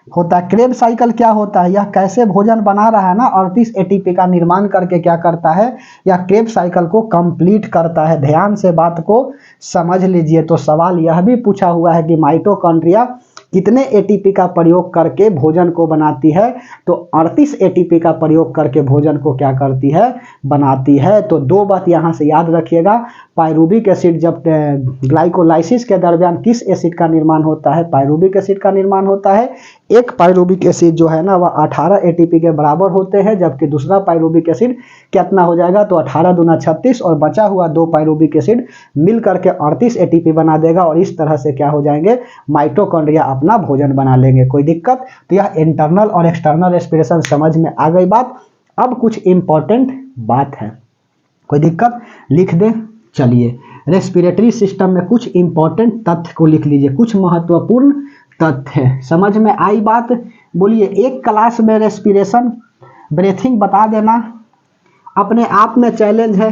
होता है। क्रेब्स साइकिल क्या होता है? यह कैसे भोजन बना रहा है ना, 38 एटीपी का निर्माण करके क्या करता है? यह क्रेब्स साइकिल को कंप्लीट करता है। ध्यान से बात को समझ लीजिए। तो सवाल यह भी पूछा हुआ है कि माइटोकॉन्ड्रिया कितने एटीपी का प्रयोग करके भोजन को बनाती है? तो 38 एटीपी का प्रयोग करके भोजन को क्या करती है? बनाती है। तो 2 बात यहाँ से याद रखिएगा। पाइरूबिक एसिड जब ग्लाइकोलाइसिस के दरमियान किस एसिड का निर्माण होता है? पाइरूबिक एसिड का निर्माण होता है। एक पाइरूबिक एसिड जो है ना, वह 18 एटीपी के बराबर होते हैं, जबकि दूसरा पाइरूबिक एसिड कितना हो जाएगा? तो 18 दूना 36 और बचा हुआ 2 पाइरूबिक एसिड मिल करके 38 एटीपी बना देगा और इस तरह से क्या हो जाएंगे? माइटोकॉन्ड्रिया अपना भोजन बना लेंगे। कोई दिक्कत? तो यह इंटरनल और एक्सटर्नल रेस्पिरेशन समझ में आ गई बात। अब कुछ इंपॉर्टेंट बात है, कोई दिक्कत? लिख दे। चलिए, रेस्पिरेटरी सिस्टम में कुछ इंपॉर्टेंट तथ्य को लिख लीजिए, कुछ महत्वपूर्ण तथ्य समझ में आई बात? बोलिए, एक क्लास में रेस्पिरेशन ब्रीथिंग बता देना अपने आप में चैलेंज है।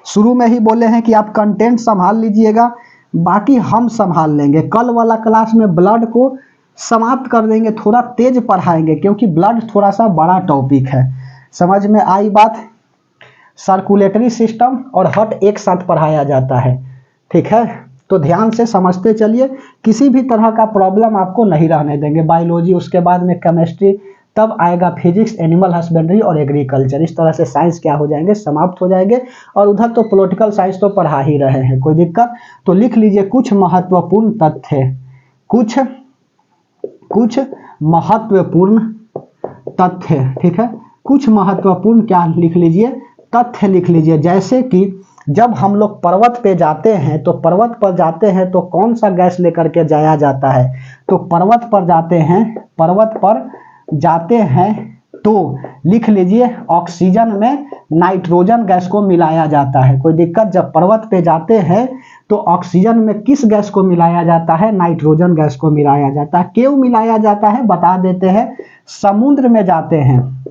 शुरू में ही बोले हैं कि आप कंटेंट संभाल लीजिएगा, बाकी हम संभाल लेंगे। कल वाला क्लास में ब्लड को समाप्त कर देंगे, थोड़ा तेज पढ़ाएंगे क्योंकि ब्लड थोड़ा सा बड़ा टॉपिक है। समझ में आई बात? सर्कुलेटरी सिस्टम और हार्ट एक साथ पढ़ाया जाता है। ठीक है, तो ध्यान से समझते चलिए। किसी भी तरह का प्रॉब्लम आपको नहीं रहने देंगे। बायोलॉजी, उसके बाद में केमिस्ट्री, तब आएगा फिजिक्स, एनिमल हस्बेंड्री और एग्रीकल्चर। इस तरह से साइंस क्या हो जाएंगे? समाप्त हो जाएंगे। और उधर तो पॉलिटिकल साइंस तो पढ़ा ही रहे हैं। कोई दिक्कत? तो लिख लीजिए कुछ महत्वपूर्ण तथ्य, कुछ महत्वपूर्ण तथ्य। ठीक है, कुछ महत्वपूर्ण क्या लिख लीजिए? तथ्य लिख लीजिए। जैसे कि जब हम लोग पर्वत पे जाते हैं तो पर्वत पर जाते हैं तो कौन सा गैस लेकर के जाया जाता है? तो पर्वत पर जाते हैं, पर्वत पर जाते हैं तो लिख लीजिए ऑक्सीजन में नाइट्रोजन गैस को मिलाया जाता है। कोई दिक्कत? जब पर्वत पे जाते हैं तो ऑक्सीजन में किस गैस को मिलाया जाता है? नाइट्रोजन गैस को मिलाया जाता है। क्यों मिलाया जाता है बता देते हैं। समुद्र में जाते हैं,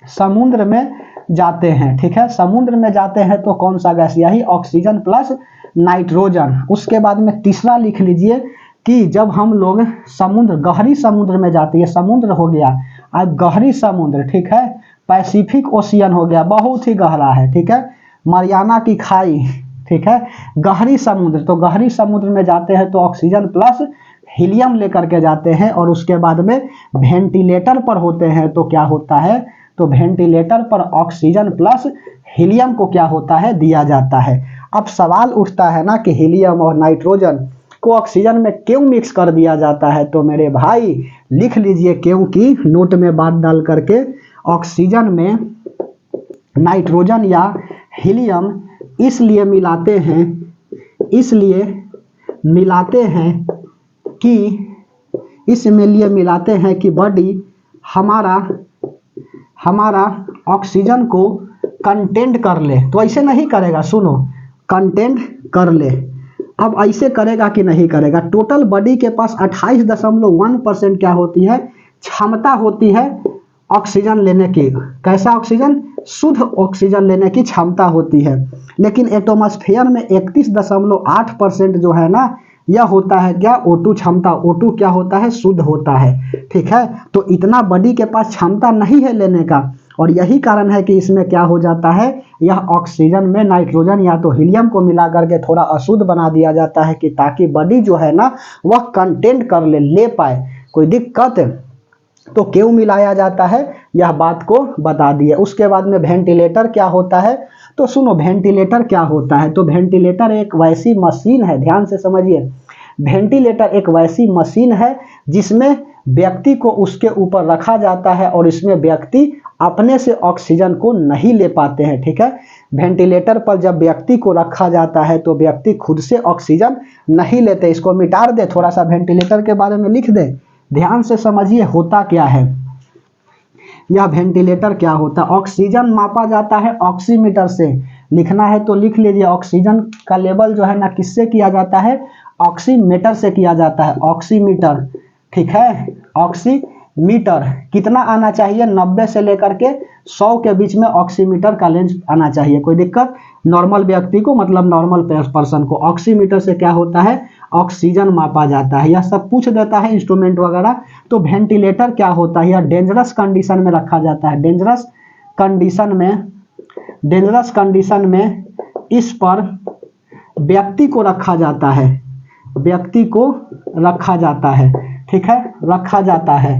समुद्र में जाते हैं, ठीक है, समुद्र में जाते हैं तो कौन सा गैस? यही ऑक्सीजन प्लस नाइट्रोजन। उसके बाद में तीसरा लिख लीजिए कि जब हम लोग समुद्र, गहरी समुद्र में जाते हैं, समुद्र हो गया अब गहरी समुद्र, ठीक है, पैसिफिक ओशियन हो गया, बहुत ही गहरा है, ठीक है, मरियाना की खाई, ठीक है, गहरी समुद्र। तो गहरी समुद्र में जाते हैं तो ऑक्सीजन प्लस हीलियम लेकर के जाते हैं और उसके बाद में वेंटिलेटर पर होते हैं तो क्या होता है? तो वेंटिलेटर पर ऑक्सीजन प्लस हीलियम को क्या होता है? दिया जाता है। अब सवाल उठता है ना कि हीलियम और नाइट्रोजन को ऑक्सीजन में क्यों मिक्स कर दिया जाता है? तो मेरे भाई लिख लीजिए क्योंकि नोट में बात डाल करके ऑक्सीजन में नाइट्रोजन या हीलियम इसलिए मिलाते हैं, इसलिए मिलाते हैं कि इसमें लिए मिलाते हैं कि बॉडी हमारा ऑक्सीजन को कंटेंट कर ले। तो ऐसे नहीं करेगा, सुनो, कंटेंट कर ले। अब ऐसे करेगा कि नहीं करेगा? टोटल बॉडी के पास 28.1% क्या होती है? क्षमता होती है ऑक्सीजन लेने की। कैसा ऑक्सीजन? शुद्ध ऑक्सीजन लेने की क्षमता होती है। लेकिन एटमॉस्फेयर में 31.8% जो है ना, यह होता है क्या? O2 क्षमता। O2 क्या होता है? शुद्ध होता है, ठीक है। तो इतना बॉडी के पास क्षमता नहीं है लेने का, और यही कारण है कि इसमें क्या हो जाता है, यह ऑक्सीजन में नाइट्रोजन या तो हीलियम को मिला करके थोड़ा अशुद्ध बना दिया जाता है कि ताकि बॉडी जो है ना वह कंटेंट कर ले पाए। कोई दिक्कत? तो क्यों मिलाया जाता है यह बात को बता दिए। उसके बाद में वेंटिलेटर क्या होता है? तो सुनो, वेंटिलेटर क्या होता है? तो वेंटिलेटर एक वैसी मशीन है, ध्यान से समझिए, वेंटिलेटर एक वैसी मशीन है जिसमें व्यक्ति को उसके ऊपर रखा जाता है और इसमें व्यक्ति अपने से ऑक्सीजन को नहीं ले पाते हैं, ठीक है। वेंटिलेटर पर जब व्यक्ति को रखा जाता है तो व्यक्ति खुद से ऑक्सीजन नहीं लेते। इसको मिटा दे, थोड़ा सा वेंटिलेटर के बारे में लिख दे, ध्यान से समझिए होता क्या है। यह वेंटिलेटर क्या होता है? ऑक्सीजन मापा जाता है ऑक्सीमीटर से। लिखना है तो लिख लीजिए, ऑक्सीजन का लेवल जो है ना किससे किया जाता है? ऑक्सीमीटर से किया जाता है, ऑक्सीमीटर, ठीक है, ऑक्सीमीटर। कितना आना चाहिए? 90 से लेकर के 100 के बीच में ऑक्सीमीटर का रेंज आना चाहिए। कोई दिक्कत? नॉर्मल व्यक्ति को, मतलब नॉर्मल पर्सन को ऑक्सीमीटर से क्या होता है? ऑक्सीजन मापा जाता है। यह सब पूछ देता है इंस्ट्रूमेंट वगैरह। तो वेंटिलेटर क्या होता है? यह डेंजरस कंडीशन में रखा जाता है, डेंजरस कंडीशन में इस पर व्यक्ति को रखा जाता है, व्यक्ति को रखा जाता है, ठीक है, रखा जाता है।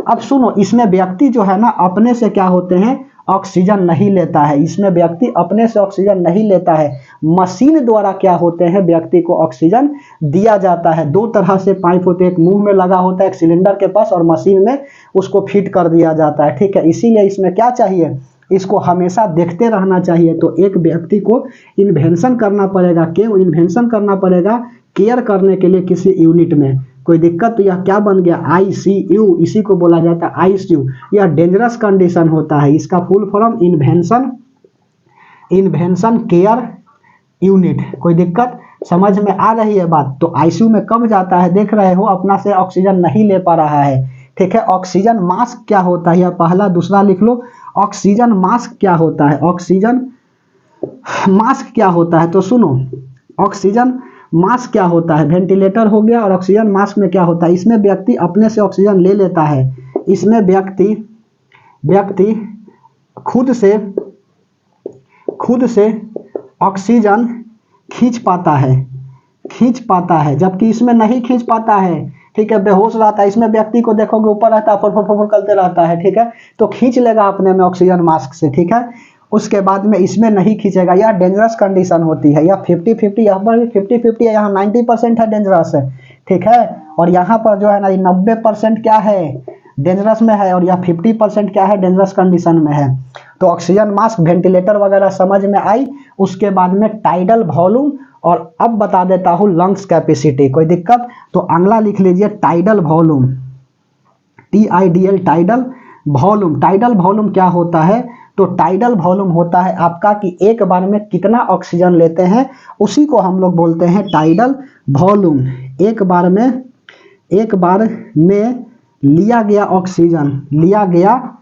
अब सुनो, इसमें व्यक्ति जो है ना अपने से क्या होते हैं? ऑक्सीजन नहीं लेता है। इसमें व्यक्ति अपने से ऑक्सीजन नहीं लेता है, मशीन द्वारा क्या होते हैं? व्यक्ति को ऑक्सीजन दिया जाता है। दो तरह से पाइप होते हैं, एक मुंह में लगा होता है एक सिलेंडर के पास, और मशीन में उसको फिट कर दिया जाता है, ठीक है। इसीलिए इसमें क्या चाहिए? इसको हमेशा देखते रहना चाहिए। तो एक व्यक्ति को इन्वेंशन करना पड़ेगा। क्यों इन्वेंशन करना पड़ेगा? केयर करने के लिए किसी यूनिट में। कोई दिक्कत? तो यह क्या बन गया? ICU, इसी को बोला जाता है ICU। यह डेंजरस कंडीशन होता है, इसका full form invention care unit. कोई दिक्कत? समझ में आ रही है बात? तो ICU में कब जाता है? देख रहे हो अपना से ऑक्सीजन नहीं ले पा रहा है, ठीक है। ऑक्सीजन मास्क क्या होता है? यह पहला, दूसरा लिख लो। ऑक्सीजन मास्क क्या होता है? ऑक्सीजन मास्क क्या होता है? तो सुनो, ऑक्सीजन मास्क क्या होता है? वेंटिलेटर हो गया, और ऑक्सीजन मास्क में क्या होता है? इसमें व्यक्ति अपने से ऑक्सीजन ले लेता है। इसमें व्यक्ति खुद से ऑक्सीजन खींच पाता है, जबकि इसमें नहीं खींच पाता है, ठीक है, बेहोश रहता है। इसमें व्यक्ति को देखोगे ऊपर रहता है, फुर करते रहता है, ठीक है, तो खींच लेगा अपने में ऑक्सीजन मास्क से, ठीक है। उसके बाद में इसमें नहीं खींचेगा। यह डेंजरस कंडीशन होती है। यह 50-50, यहाँ पर भी 50-50 है, यहाँ 90% है डेंजरस है, ठीक है। और यहाँ पर जो है ना 90% क्या है? डेंजरस में है, और यह 50% क्या है? डेंजरस कंडीशन में है। तो ऑक्सीजन मास्क, वेंटिलेटर वगैरह समझ में आई। उसके बाद में टाइडल वॉल्यूम और अब बता देता हूँ लंग्स कैपेसिटी, कोई दिक्कत? तो अगला लिख लीजिए tidal volume, TIDL tidal volume. Tidal volume क्या होता है? तो टाइडल वॉल्यूम होता है आपका कि एक बार में कितना ऑक्सीजन लेते हैं, उसी को हम लोग बोलते हैं टाइडल वॉल्यूम। एक बार में लिया गया ऑक्सीजन, लिया गया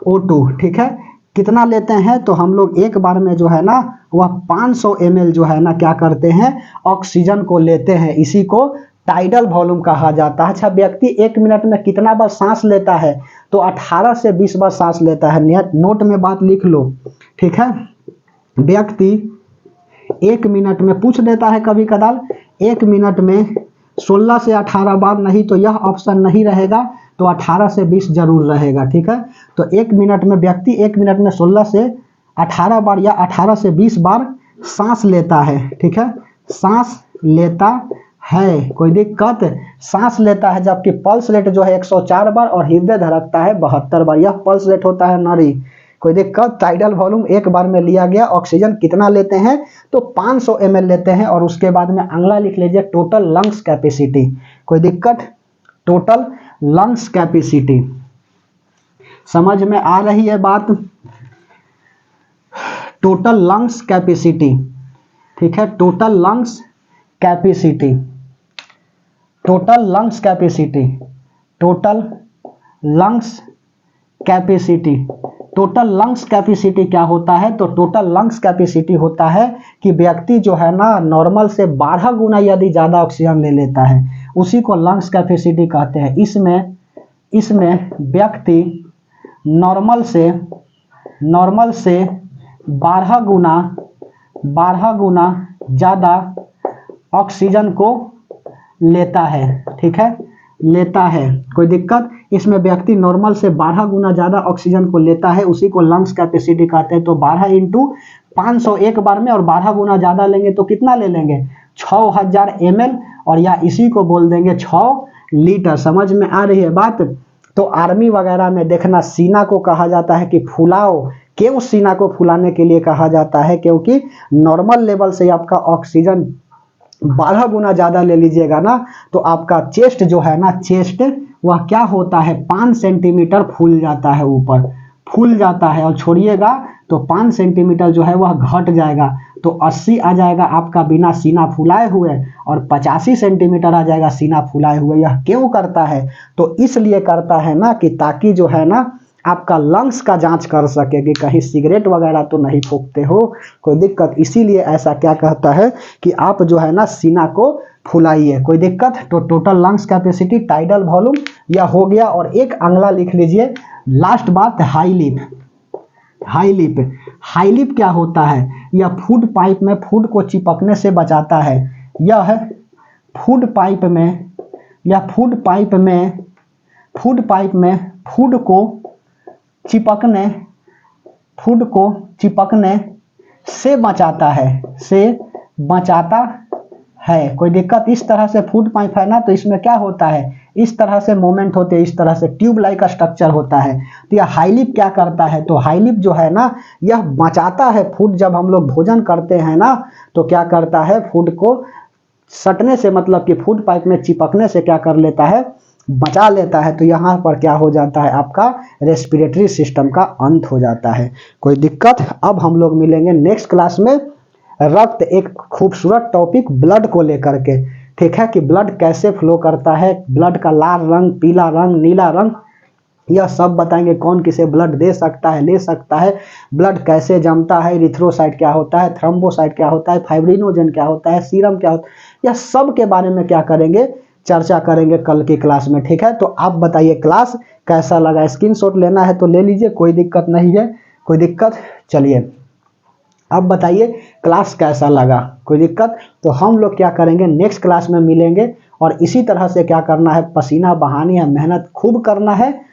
O2, ठीक है, कितना लेते हैं? तो हम लोग एक बार में जो है ना वह 500 ml जो है ना क्या करते हैं, ऑक्सीजन को लेते हैं, इसी को टाइडल वॉल्यूम कहा जाता है। अच्छा, व्यक्ति एक मिनट में कितना बार सांस लेता है? तो 18 से 20 बार सांस लेता है। नोट में बात लिख लो, ठीक है। व्यक्ति एक मिनट में पूछ देता है कभी कदाल, एक मिनट में 16 से 18 बार, नहीं तो यह ऑप्शन नहीं रहेगा, तो 18 से 20 जरूर रहेगा, ठीक है। तो एक मिनट में व्यक्ति एक मिनट में 16 से 18 बार या 18 से 20 बार सांस लेता है, ठीक है, सांस लेता है, कोई दिक्कत? सांस लेता है, जबकि पल्स रेट जो है 104 बार और हृदय धड़कता है 72 बार, यह पल्स रेट होता है नारी, कोई दिक्कत? टाइडल वॉल्यूम एक बार में लिया गया ऑक्सीजन कितना लेते हैं? तो 500 ml लेते हैं। और उसके बाद में अगला लिख लीजिए टोटल लंग्स कैपेसिटी, कोई दिक्कत? टोटल लंग्स कैपेसिटी समझ में आ रही है बात? टोटल लंग्स कैपेसिटी, ठीक है, total lungs capacity, total lungs capacity, total lungs capacity. Total lungs capacity क्या होता है? तो टोटल लंग्स कैपेसिटी होता है कि व्यक्ति जो है ना नॉर्मल से 12 गुना यदि ज़्यादा ऑक्सीजन ले लेता है, उसी को लंग्स कैपेसिटी कहते हैं। इसमें व्यक्ति नॉर्मल से 12 गुना ज़्यादा ऑक्सीजन को लेता है, ठीक है, लेता है, कोई दिक्कत? इसमें व्यक्ति नॉर्मल से 12 गुना ज़्यादा ऑक्सीजन को लेता है, उसी को लंग्स कैपेसिटी कहते हैं। तो 12 × 500 एक बार में, और 12 गुना ज़्यादा लेंगे तो कितना ले लेंगे? 6000 ml, और या इसी को बोल देंगे 6 लीटर। समझ में आ रही है बात? तो आर्मी वगैरह में देखना सीना को कहा जाता है कि फुलाओ। क्यों सीना को फुलाने के लिए कहा जाता है? क्योंकि नॉर्मल लेवल से आपका ऑक्सीजन 12 गुना ज़्यादा ले लीजिएगा ना, तो आपका चेस्ट जो है ना, चेस्ट वह क्या होता है, 5 सेंटीमीटर फूल जाता है, ऊपर फूल जाता है, और छोड़िएगा तो 5 सेंटीमीटर जो है वह घट जाएगा, तो 80 आ जाएगा आपका बिना सीना फुलाए हुए, और 85 सेंटीमीटर आ जाएगा सीना फुलाए हुए। यह क्यों करता है? तो इसलिए करता है ना कि ताकि जो है ना आपका लंग्स का जांच कर सके कि कहीं सिगरेट वगैरह तो नहीं फूंकते हो, कोई दिक्कत? इसीलिए ऐसा क्या कहता है कि आप जो है ना सीना को फुलाइए, कोई दिक्कत? तो total lungs capacity, tidal volume यह हो गया। और एक अगला लिख लीजिए, लास्ट बात, high lip. High lip, high lip क्या होता है? यह फूड पाइप में फूड को चिपकने से बचाता है। यह फूड पाइप में फूड को चिपकने से बचाता है, कोई दिक्कत? इस तरह से फूड पाइप है ना, तो इसमें क्या होता है, इस तरह से मूवमेंट होते हैं, इस तरह से ट्यूब लाइक स्ट्रक्चर होता है। तो यह हाई लिप क्या करता है? तो हाई लिप जो है ना यह बचाता है फूड। जब हम लोग भोजन करते हैं ना, तो क्या करता है, फूड को सटने से, मतलब कि फूड पाइप में चिपकने से क्या कर लेता है, बचा लेता है। तो यहाँ पर क्या हो जाता है, आपका रेस्पिरेटरी सिस्टम का अंत हो जाता है, कोई दिक्कत? अब हम लोग मिलेंगे नेक्स्ट क्लास में रक्त, एक खूबसूरत टॉपिक ब्लड को लेकर के, ठीक है, कि ब्लड कैसे फ्लो करता है, ब्लड का लाल रंग, पीला रंग, नीला रंग, यह सब बताएंगे। कौन किसे ब्लड दे सकता है, ले सकता है, ब्लड कैसे जमता है, इरिथ्रोसाइट क्या होता है, थ्रोम्बोसाइट क्या होता है, फाइब्रिनोजन क्या होता है, सीरम क्या होता है, यह सब के बारे में क्या करेंगे, चर्चा करेंगे कल की क्लास में, ठीक है। तो आप बताइए क्लास कैसा लगा? स्क्रीनशॉट लेना है तो ले लीजिए, कोई दिक्कत नहीं है, कोई दिक्कत? चलिए अब बताइए क्लास कैसा लगा, कोई दिक्कत? तो हम लोग क्या करेंगे, नेक्स्ट क्लास में मिलेंगे, और इसी तरह से क्या करना है, पसीना बहानी है, मेहनत खूब करना है,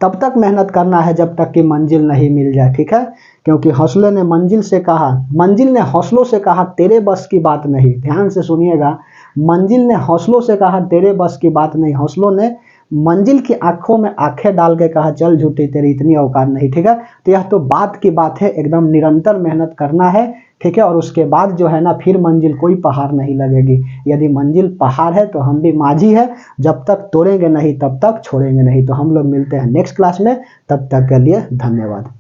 तब तक मेहनत करना है जब तक कि मंजिल नहीं मिल जाए, ठीक है। क्योंकि हौसले ने मंजिल ने हौसलों से कहा तेरे बस की बात नहीं, ध्यान से सुनिएगा, मंजिल ने हौसलों से कहा तेरे बस की बात नहीं, हौसलों ने मंजिल की आंखों में आंखें डाल के कहा चल झूठी तेरी इतनी औकात नहीं, ठीक है। तो यह तो बात की बात है, एकदम निरंतर मेहनत करना है, ठीक है। और उसके बाद जो है ना फिर मंजिल कोई पहाड़ नहीं लगेगी। यदि मंजिल पहाड़ है तो हम भी माझी है, जब तक तोड़ेंगे नहीं तब तक छोड़ेंगे नहीं। तो हम लोग मिलते हैं नेक्स्ट क्लास में, तब तक के लिए धन्यवाद।